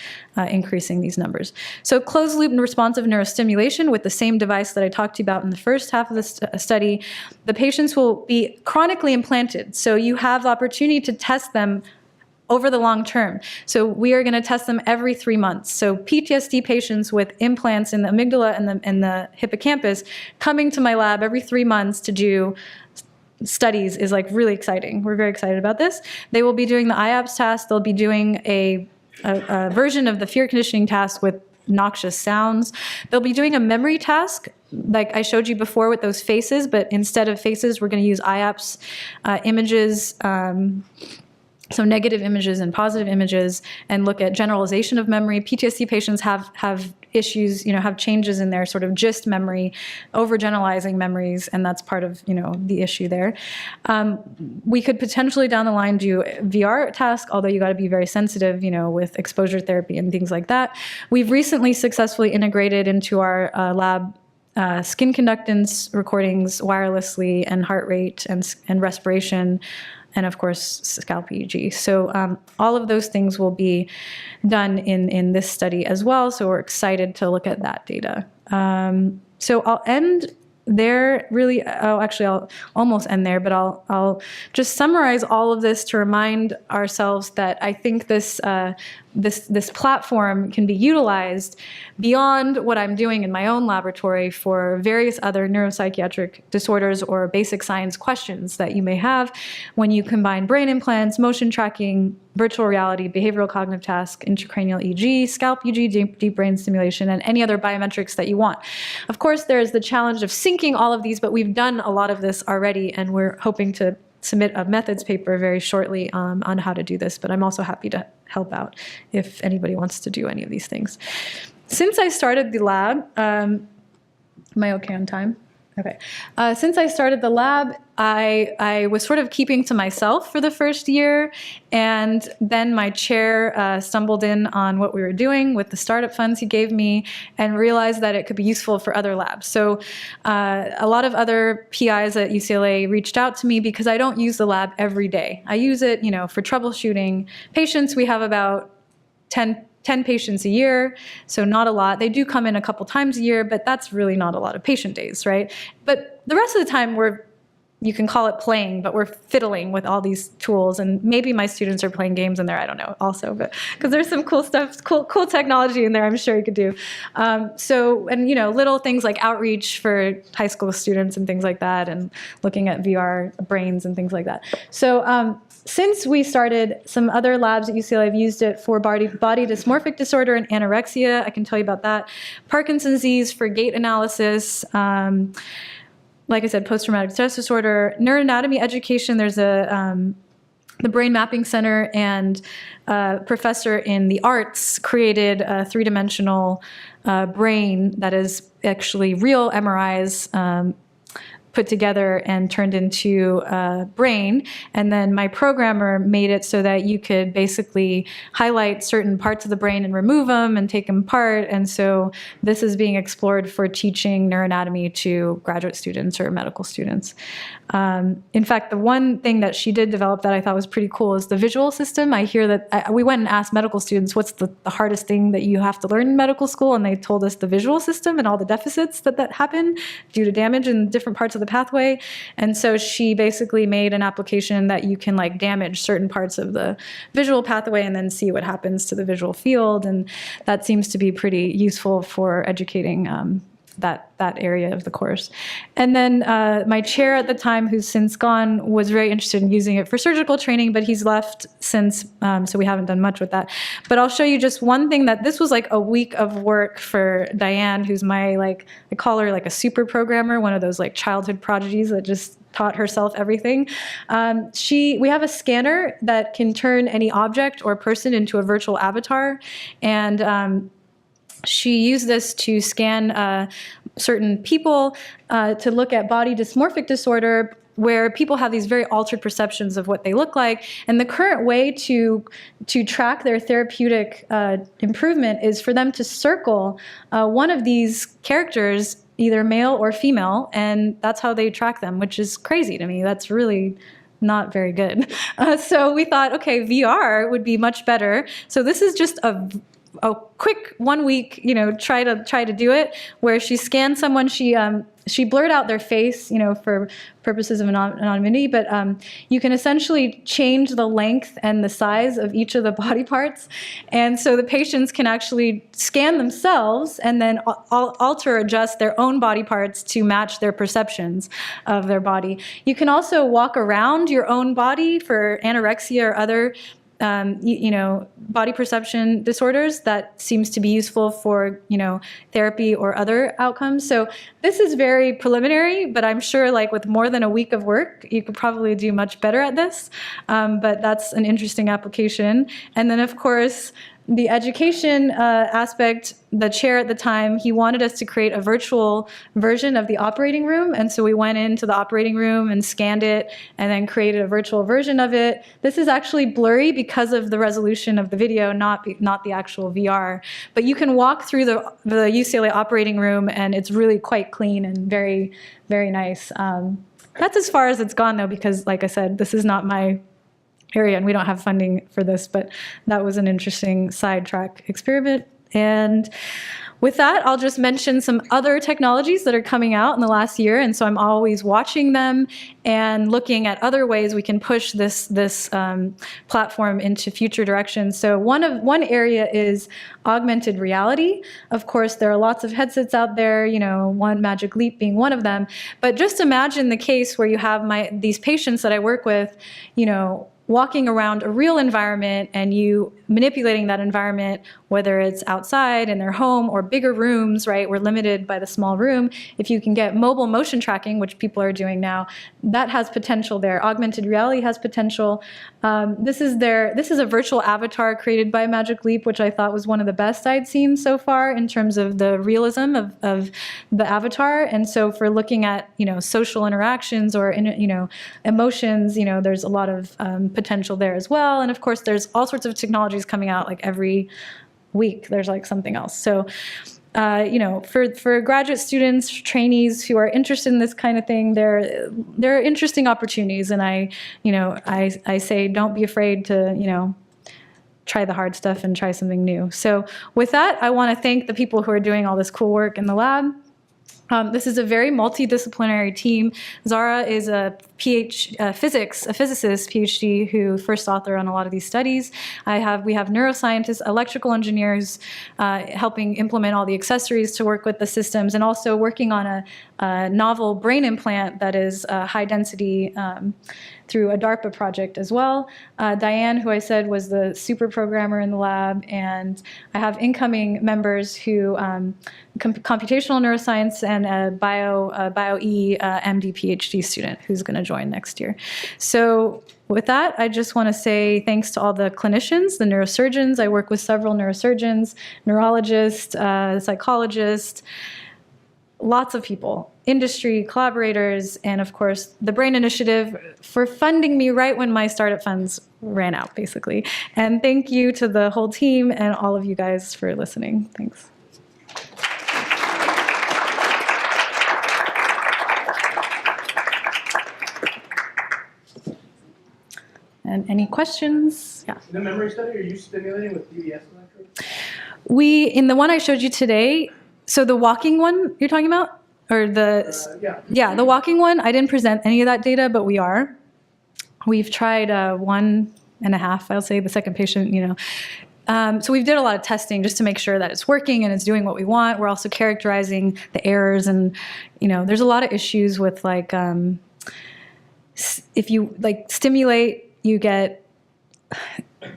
increasing these numbers. So closed loop and responsive neurostimulation with the same device that I talked to you about in the first half of the study. The patients will be chronically implanted, so you have the opportunity to test them over the long term. So we are going to test them every 3 months. So PTSD patients with implants in the amygdala and the hippocampus coming to my lab every 3 months to do studies is like really exciting. We're very excited about this. They will be doing the IAPS task. They'll be doing a version of the fear conditioning task with noxious sounds. They'll be doing a memory task like I showed you before with those faces, but instead of faces, we're going to use IAPS images, so negative images and positive images, and look at generalization of memory. PTSD patients have issues, have changes in their sort of gist memory, overgeneralizing memories, and that's part of, the issue there. We could potentially down the line do a VR task, although you got to be very sensitive, with exposure therapy and things like that. We've recently successfully integrated into our lab skin conductance recordings wirelessly, and heart rate and respiration, and of course, scalp EEG. So all of those things will be done in this study as well. So we're excited to look at that data. So I'll end there, really. Actually, I'll almost end there, but I'll just summarize all of this to remind ourselves that I think this platform can be utilized beyond what I'm doing in my own laboratory for various other neuropsychiatric disorders or basic science questions that you may have when you combine brain implants, motion tracking, virtual reality, behavioral cognitive task, intracranial EEG, scalp EEG, deep brain stimulation, and any other biometrics that you want. Of course, there is the challenge of syncing all of these, but we've done a lot of this already, and we're hoping to submit a methods paper very shortly on how to do this, but I'm also happy to help out if anybody wants to do any of these things. Since I started the lab, am I okay on time? Okay. Since I started the lab, I was sort of keeping to myself for the first year, and then my chair stumbled in on what we were doing with the startup funds he gave me and realized that it could be useful for other labs. So a lot of other PIs at UCLA reached out to me because I don't use the lab every day. I use it, for troubleshooting patients. We have about 10 patients a year, so not a lot. They do come in a couple times a year, but that's really not a lot of patient days, right? But the rest of the time you can call it playing, but we're fiddling with all these tools, and maybe my students are playing games in there, I don't know, also, but because there's some cool stuff, cool technology in there I'm sure you could do. Little things like outreach for high school students and things like that, and looking at VR brains and things like that. So since we started, some other labs at UCLA have used it for body dysmorphic disorder and anorexia. I can tell you about that. Parkinson's disease for gait analysis. Like I said, post-traumatic stress disorder. Neuroanatomy education, there's the Brain Mapping Center and a professor in the arts created a 3-dimensional brain that is actually real MRIs put together and turned into a brain. And then my programmer made it so that you could basically highlight certain parts of the brain and remove them and take them apart. And so this is being explored for teaching neuroanatomy to graduate students or medical students. In fact, the one thing that she did develop that I thought was pretty cool is the visual system. I hear that we went and asked medical students, what's the hardest thing that you have to learn in medical school? And they told us the visual system and all the deficits that happen due to damage in different parts of the pathway. And so she basically made an application that you can like damage certain parts of the visual pathway and then see what happens to the visual field. And that seems to be pretty useful for educating that area of the course. And then my chair at the time, who's since gone, was very interested in using it for surgical training, but he's left since, so we haven't done much with that. But I'll show you just one thing that this was like a week of work for Diane, who's my, like, I call her like a super programmer, one of those like childhood prodigies that just taught herself everything. We have a scanner that can turn any object or person into a virtual avatar. And she used this to scan certain people to look at body dysmorphic disorder, where people have these very altered perceptions of what they look like. And the current way to track their therapeutic improvement is for them to circle one of these characters, either male or female, and that's how they track them, which is crazy to me. That's really not very good. So we thought, okay, VR would be much better. So this is just a quick 1 week, try to do it, where she scanned someone. She blurred out their face, for purposes of anonymity, but you can essentially change the length and the size of each of the body parts. And so the patients can actually scan themselves and then alter, adjust their own body parts to match their perceptions of their body. You can also walk around your own body for anorexia or other body perception disorders. That seems to be useful for, therapy or other outcomes. So this is very preliminary, but I'm sure like with more than a week of work, you could probably do much better at this. But that's an interesting application. And then of course, the education aspect, the chair at the time, he wanted us to create a virtual version of the operating room. And so we went into the operating room and scanned it and then created a virtual version of it. This is actually blurry because of the resolution of the video, not the actual VR. But you can walk through the UCLA operating room and it's really quite clean and very, very nice. That's as far as it's gone though, because like I said, this is not my area and we don't have funding for this, but that was an interesting sidetrack experiment. And with that, I'll just mention some other technologies that are coming out in the last year. And so I'm always watching them and looking at other ways we can push this platform into future directions. So one area is augmented reality. Of course, there are lots of headsets out there, one Magic Leap being one of them. But just imagine the case where you have these patients that I work with, walking around a real environment and you manipulating that environment, whether it's outside in their home or bigger rooms, right? We're limited by the small room. If you can get mobile motion tracking, which people are doing now, that has potential there. Augmented reality has potential. This is a virtual avatar created by Magic Leap, which I thought was one of the best I'd seen so far in terms of the realism of the avatar. And so for looking at, social interactions or, emotions, there's a lot of potential there as well. And of course, there's all sorts of technologies coming out like every week. There's like something else. So, for graduate students, trainees who are interested in this kind of thing, there are interesting opportunities. And I say, don't be afraid to, try the hard stuff and try something new. So with that, I want to thank the people who are doing all this cool work in the lab. This is a very multidisciplinary team. Zara is a physicist, PhD, who first authored on a lot of these studies. We have neuroscientists, electrical engineers helping implement all the accessories to work with the systems, and also working on a novel brain implant that is high density through a DARPA project as well. Diane, who I said was the super programmer in the lab, and I have incoming members who computational neuroscience and a Bio-E MD PhD student who's going to join next year. So with that, I just want to say thanks to all the clinicians, the neurosurgeons. I work with several neurosurgeons, neurologists, psychologists, lots of people, industry, collaborators, and of course, the Brain Initiative for funding me right when my startup funds ran out, basically. And thank you to the whole team and all of you guys for listening. Thanks. And any questions? Yeah. In the memory study, are you stimulating with DBS electrodes? In the one I showed you today, so the walking one you're talking about? Or the, yeah, the walking one, I didn't present any of that data, but we are. We've tried 1.5, I'll say, the second patient, so we've did a lot of testing just to make sure that it's working and it's doing what we want. We're also characterizing the errors, and, there's a lot of issues with, like, if you, like, stimulate, you get,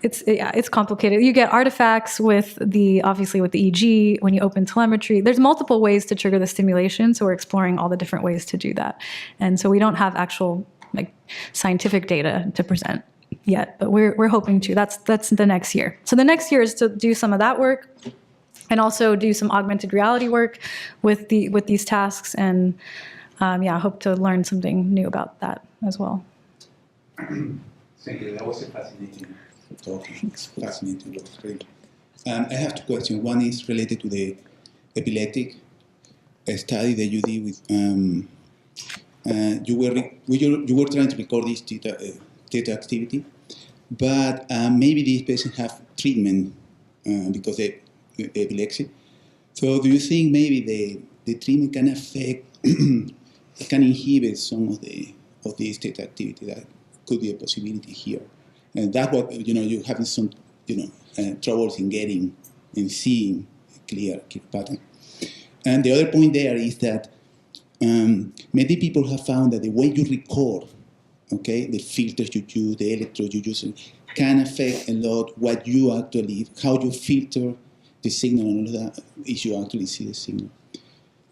it's complicated. You get artifacts obviously with the EG when you open telemetry. There's multiple ways to trigger the stimulation, so we're exploring all the different ways to do that. And so we don't have actual, like, scientific data to present yet, but we're hoping to. That's the next year. So the next year is to do some of that work and also do some augmented reality work with these tasks, and hope to learn something new about that as well. Thank you. That was a fascinating talk. It's fascinating. Great. I have two questions. One is related to the epileptic study that you did with. You were trying to record this theta activity, but maybe these patients have treatment because of epilepsy. So, do you think maybe the treatment can affect, can inhibit some of this theta activity? That could be a possibility here. And that's what, you're having some, troubles in getting and seeing a clear pattern. And the other point there is that many people have found that the way you record, okay, the filters you use, the electrodes you use, can affect a lot how you filter the signal and all that, if you actually see the signal.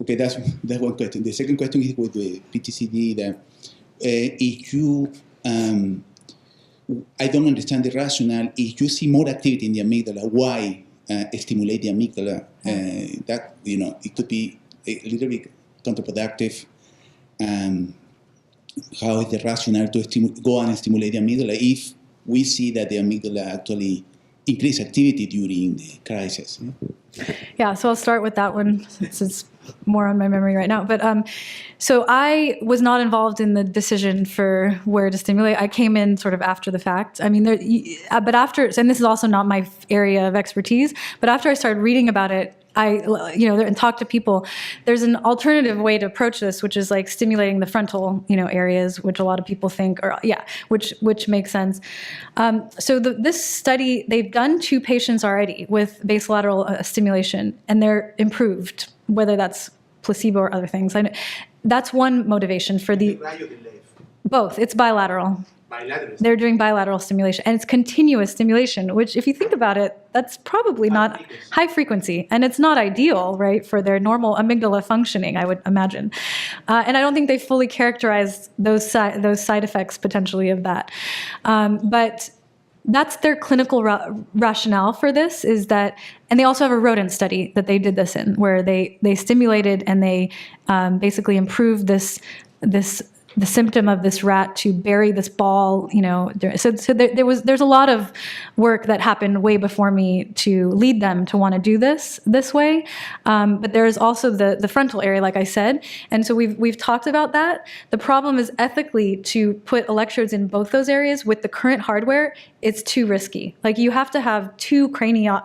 Okay, that's one question. The second question is with the PTSD, that if you, I don't understand the rationale. If you see more activity in the amygdala, why stimulate the amygdala? That, it could be a little bit counterproductive. How is the rationale to go and stimulate the amygdala if we see that the amygdala actually increase activity during the crisis? Yeah, so I'll start with that one since it's more on my memory right now. But so I was not involved in the decision for where to stimulate. I came in sort of after the fact. I mean, but after, and this is also not my area of expertise, but after I started reading about it, and talk to people, there's an alternative way to approach this, which is like stimulating the frontal, areas, which a lot of people think, which makes sense. So this study, they've done 2 patients already with basolateral stimulation, and they're improved, whether that's placebo or other things. That's one motivation for the both. It's bilateral. They're doing bilateral stimulation, and it's continuous stimulation, which, if you think about it, that's probably not high frequency, and it's not ideal, right, for their normal amygdala functioning, I would imagine. And I don't think they fully characterized those side effects potentially of that. But that's their clinical rationale for this, is that, and they also have a rodent study that they did this in, where they stimulated and they basically improved the symptom of this rat to bury this ball, So there's a lot of work that happened way before me to lead them to want to do this way. But there is also the frontal area, like I said, and so we've talked about that. The problem is ethically to put electrodes in both those areas with the current hardware. It's too risky. Like, you have to have 2 cranial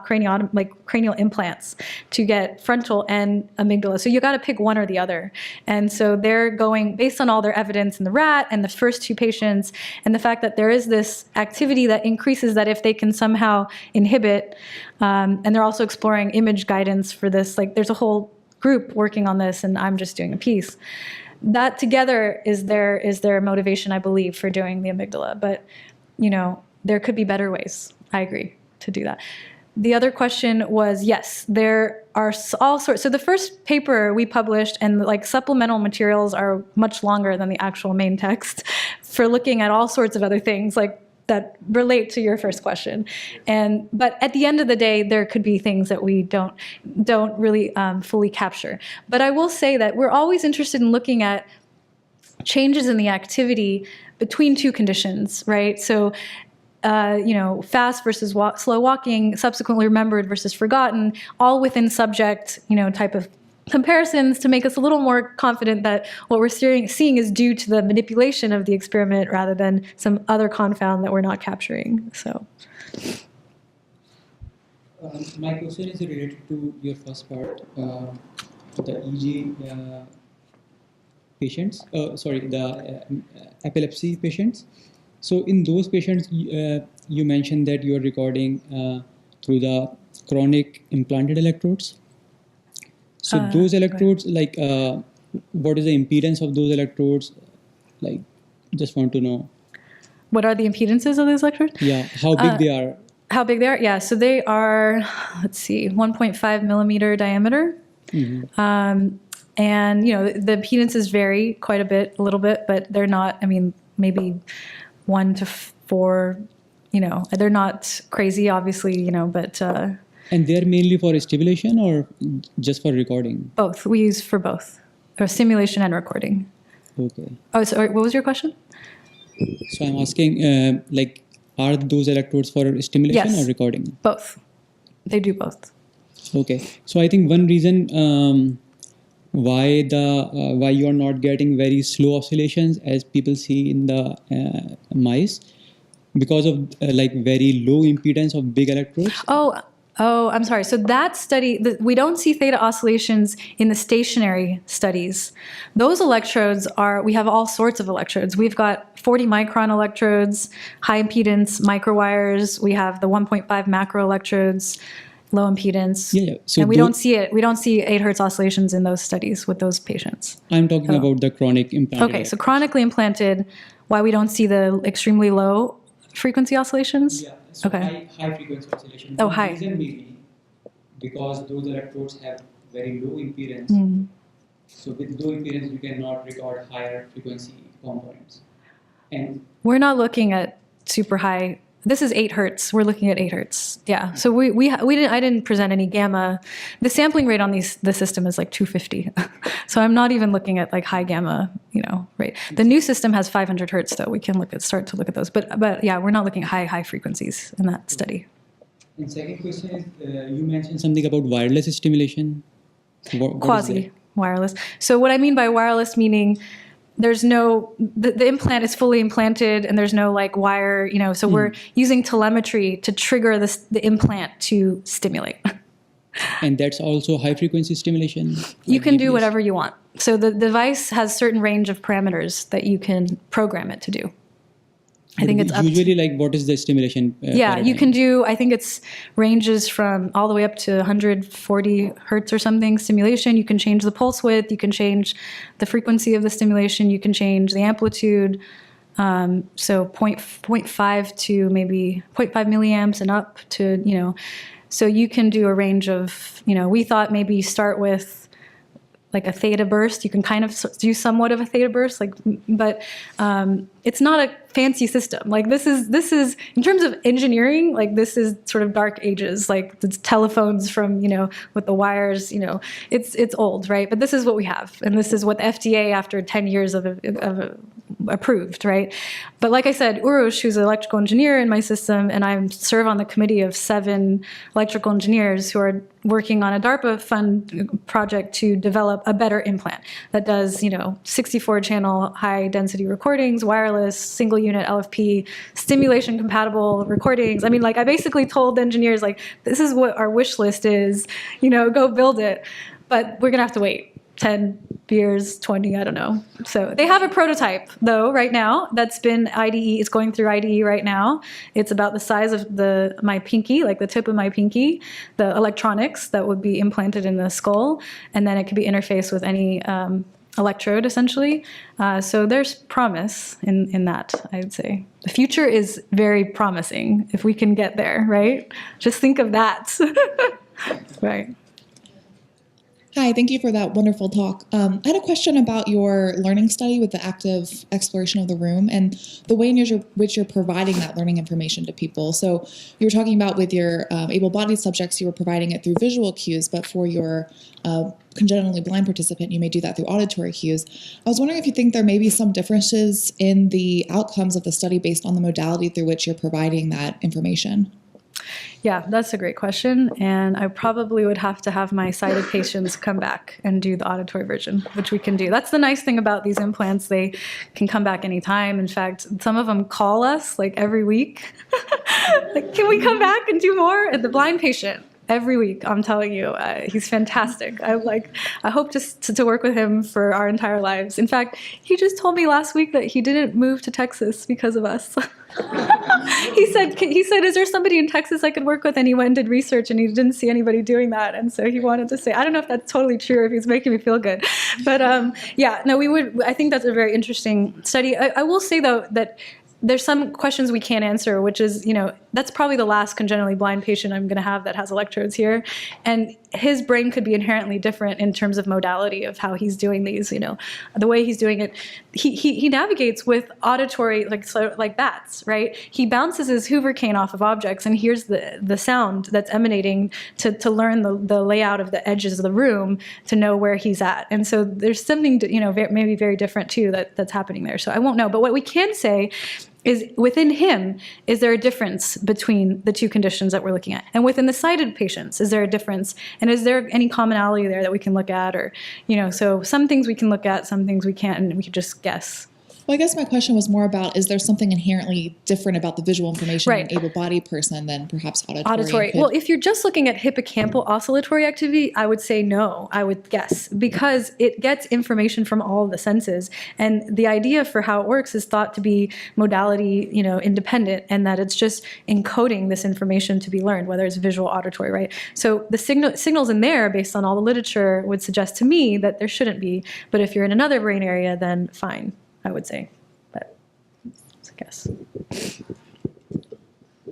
implants to get frontal and amygdala. So you got to pick one or the other. And so they're going based on all their evidence in the rat and the first 2 patients, and the fact that there is this activity that increases that if they can somehow inhibit, and they're also exploring image guidance for this. Like, there's a whole group working on this, and I'm just doing a piece. That together is their motivation, I believe, for doing the amygdala. But, there could be better ways. I agree to do that. the other question was, yes, there are all sorts. So the first paper we published, and like supplemental materials are much longer than the actual main text, for looking at all sorts of other things like that relate to your first question. But at the end of the day, there could be things that we don't really fully capture. But I will say that we're always interested in looking at changes in the activity between two conditions, right? So, fast versus slow walking, subsequently remembered versus forgotten, all within subject, type of comparisons to make us a little more confident that what we're seeing is due to the manipulation of the experiment rather than some other confound that we're not capturing. So, my question is related to your first part, the EG patients, the epilepsy patients. So in those patients, you mentioned that you are recording through the chronic implanted electrodes. So those electrodes, right. What is the impedance of those electrodes? Just want to know. What are the impedances of those electrodes? Yeah, how big they are. How big they are? Yeah, so they are, 1.5 millimeter diameter. Mm-hmm. And, the impedances vary quite a little bit, but they're not, maybe 1 to 4, they're not crazy, obviously, but... And they're mainly for stimulation or just for recording? Both. We use for both, for stimulation and recording. Okay. Oh, sorry, what was your question? So I'm asking, are those electrodes for stimulation Yes. or recording? Both. They do both. Okay. So I think one reason why you are not getting very slow oscillations as people see in the mice, because of very low impedance of big electrodes. Oh, I'm sorry. So that study, we don't see theta oscillations in the stationary studies. Those electrodes we have all sorts of electrodes. We've got 40 micron electrodes, high impedance microwires. We have the 1.5 macro electrodes, low impedance. Yeah. So and we don't see it. We don't see 8 hertz oscillations in those studies with those patients. I'm talking about the chronic implanted. Okay, so chronically implanted, why we don't see the extremely low frequency oscillations? Yeah. So Okay. high frequency oscillation. Oh, The high. reason may be because those electrodes have very low impedance. Mm. So with low impedance, you cannot record higher frequency components. And We're not looking at super high. This is 8 hertz. We're looking at 8 hertz. Yeah. So I didn't present any gamma. The sampling rate on the system is like 250. So I'm not even looking at like high gamma, rate. The new system has 500 hertz though. We can start to look at those. But yeah, we're not looking at high frequencies in that study. And second question is, you mentioned something about wireless stimulation. What is Quasi that? wireless. So what I mean by wireless, meaning there's no, the implant is fully implanted and there's no wire, so we're using telemetry to trigger the implant to stimulate. And that's also high frequency stimulation? You can do GPS? whatever you want. So the device has certain range of parameters that you can program it to do. I think it's up to, usually what is the stimulation? yeah, you paradigm? can do, I think it's ranges from all the way up to 140 hertz or something stimulation. You can change the pulse width, you can change the frequency of the stimulation, you can change the amplitude. So 0.5 to maybe 0.5 milliamps and up to, so you can do a range of, we thought maybe you start with a Theta-burst. You can kind of do somewhat of a Theta-burst, but it's not a fancy system. This is in terms of engineering, this is sort of dark ages, the telephones from, with the wires, it's old, right? But this is what we have. And this is what the FDA after 10 years of approved, right? But like I said, Urush, who's an electrical engineer in my system, and I serve on the committee of 7 electrical engineers who are working on a DARPA fund project to develop a better implant that does, 64 channel high density recordings, wireless, single unit LFP, stimulation compatible recordings. I basically told engineers this is what our wish list is, go build it. But we're gonna have to wait 10 years, 20, I don't know. So they have a prototype though right now that's been IDE, it's going through IDE right now. It's about the size of my pinky, the tip of my pinky, the electronics that would be implanted in the skull, and then it could be interfaced with any electrode, essentially. So there's promise in that, I'd say. The future is very promising if we can get there, right? Just think of that. Right. Hi, thank you for that wonderful talk. I had a question about your learning study with the active exploration of the room and the way in which you're providing that learning information to people. So you were talking about with your able-bodied subjects, you were providing it through visual cues, but for your congenitally blind participant, you may do that through auditory cues. I was wondering if you think there may be some differences in the outcomes of the study based on the modality through which you're providing that information. Yeah, that's a great question. And I probably would have to have my sighted patients come back and do the auditory version, which we can do. That's the nice thing about these implants. They can come back anytime. In fact, some of them call us like every week. Like, can we come back and do more? And the blind patient, every week, I'm telling you, he's fantastic. I hope to work with him for our entire lives. In fact, he just told me last week that he didn't move to Texas because of us. He said, is there somebody in Texas I could work with? And he went and did research and he didn't see anybody doing that. And so he wanted to say, I don't know if that's totally true or if he's making me feel good. But yeah, no, I think that's a very interesting study. I will say though that there's some questions we can't answer, which is, that's probably the last congenitally blind patient I'm going to have that has electrodes here. And his brain could be inherently different in terms of modality of how he's doing these, the way he's doing it. He navigates with auditory, like bats, right? He bounces his Hoover cane off of objects and hears the sound that's emanating to learn the layout of the edges of the room to know where he's at. And so there's something, maybe very different too that's happening there. So I won't know. But what we can say is within him, is there a difference between the two conditions that we're looking at? And within the sighted patients, is there a difference? And is there any commonality there that we can look at? Or, so some things we can look at, some things we can't, and we could just guess. Well, I guess my question was more about, is there something inherently different about the visual information right. in an able-bodied person than perhaps auditory? Well, if you're just looking at hippocampal oscillatory activity, I would say no, I would guess, because it gets information from all of the senses. And the idea for how it works is thought to be modality, independent, and that it's just encoding this information to be learned, whether it's visual, auditory, right? So the signals in there, based on all the literature, would suggest to me that there shouldn't be. But if you're in another brain area, then fine, I would say. But it's a guess.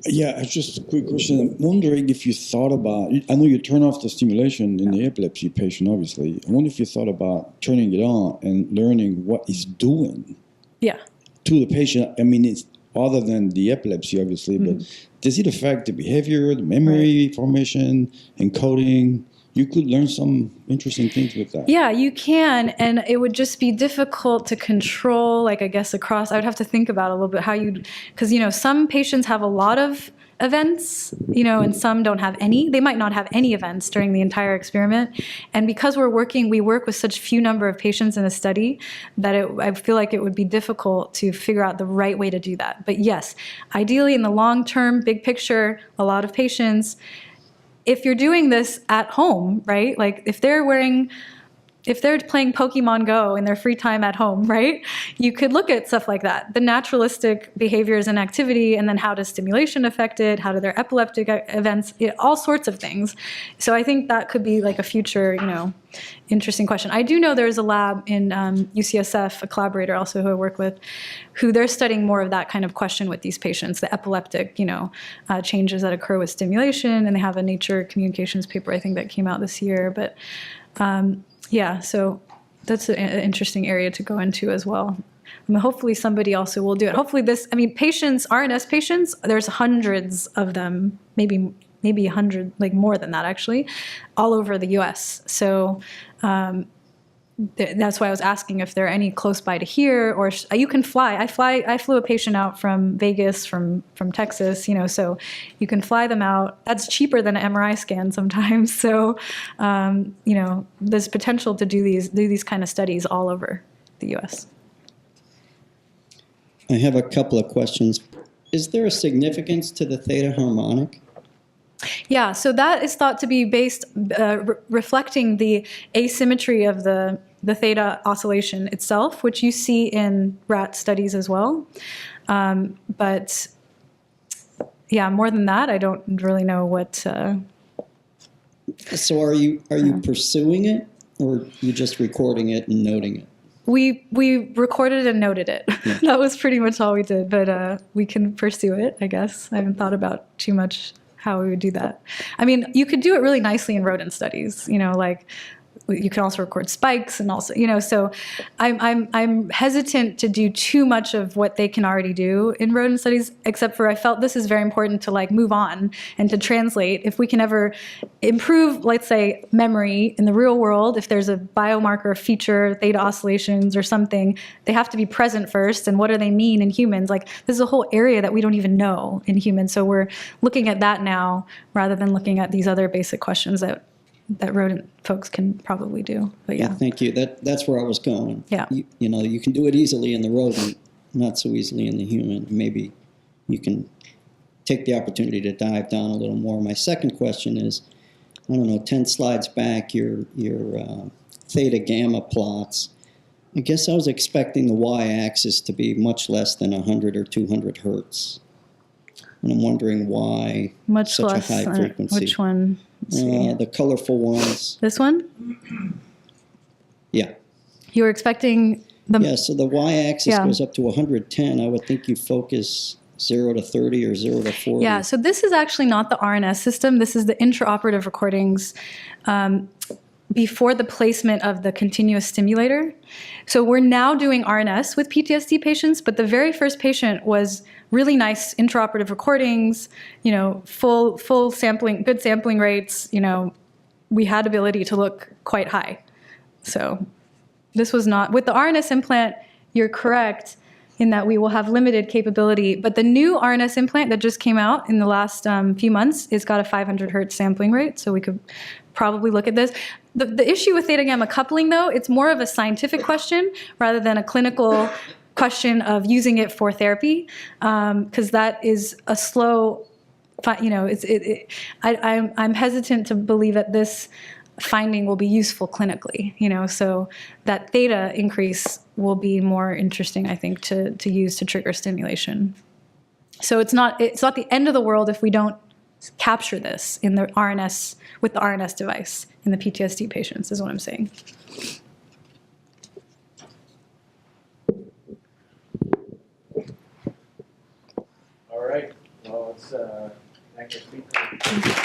Yeah, just a quick question. I'm wondering if you thought about, I know you turn off the stimulation in the epilepsy patient, obviously. I wonder if you thought about turning it on and learning what it's doing Yeah. to the patient. I mean, it's other than the epilepsy, obviously, but does it affect the behavior, the memory formation, encoding? You could learn some interesting things with that. Yeah, you can, and it would just be difficult to control, I guess, across. I would have to think about a little bit how because, some patients have a lot of events, and some don't have any. They might not have any events during the entire experiment. And because we work with such few number of patients in a study that I feel like it would be difficult to figure out the right way to do that. But yes, ideally in the long term, big picture, a lot of patients, if you're doing this at home, right? Like if they're playing Pokemon Go in their free time at home, right? You could look at stuff like that, the naturalistic behaviors and activity, and then how does stimulation affect it? How do their epileptic events, all sorts of things. So I think that could be like a future, interesting question. I do know there's a lab in UCSF, a collaborator also who I work with, who they're studying more of that kind of question with these patients, the epileptic, changes that occur with stimulation, and they have a Nature Communications paper, I think, that came out this year. But yeah, so that's an interesting area to go into as well. Hopefully somebody also will do it. Hopefully patients, RNS patients, there's hundreds of them, maybe 100, like more than that actually, all over the US. So that's why I was asking if there are any close by to here, or you can fly. I flew a patient out from Vegas, from Texas, so you can fly them out. That's cheaper than an MRI scan sometimes. So, there's potential to do these kind of studies all over the US. I have a couple of questions. Is there a significance to the theta harmonic? Yeah, so that is thought to be based, reflecting the asymmetry of the theta oscillation itself, which you see in rat studies as well. But yeah, more than that, I don't really know what. So are you pursuing it, or are you just recording it and noting it? We recorded and noted it. That was pretty much all we did, but we can pursue it, I guess. I haven't thought about too much how we would do that. I mean, you could do it really nicely in rodent studies, like you can also record spikes and also, so I'm hesitant to do too much of what they can already do in rodent studies, except for I felt this is very important to move on and to translate. If we can ever improve, let's say, memory in the real world, if there's a biomarker feature, theta oscillations or something, they have to be present first. And what do they mean in humans? This is a whole area that we don't even know in humans. So we're looking at that now rather than looking at these other basic questions that rodent folks can probably do. But yeah. Thank you. That's where I was going. Yeah. You can do it easily in the rodent, not so easily in the human. Maybe you can take the opportunity to dive down a little more. My second question is, 10 slides back, your theta gamma plots. I guess I was expecting the y-axis to be much less than 100 or 200 hertz. And I'm wondering why much such less, a high frequency. Which one? The colorful ones. This one? Yeah. You were expecting the... Yeah, so the y-axis goes up to 110. I would think you focus 0 to 30 or 0 to 40. Yeah, so this is actually not the RNS system. This is the intraoperative recordings before the placement of the continuous stimulator. So we're now doing RNS with PTSD patients, but the very first patient was really nice intraoperative recordings, full sampling, good sampling rates. We had ability to look quite high. So this was not, with the RNS implant, you're correct in that we will have limited capability, but the new RNS implant that just came out in the last few months, it's got a 500 hertz sampling rate, so we could probably look at this. The issue with theta gamma coupling, though, it's more of a scientific question rather than a clinical question of using it for therapy, because that is a slow, I'm hesitant to believe that this finding will be useful clinically, so that theta increase will be more interesting, I think, to use to trigger stimulation. So it's not the end of the world if we don't capture this in the RNS, with the RNS device in the PTSD patients, is what I'm saying. All right. Well, let's thank the speaker.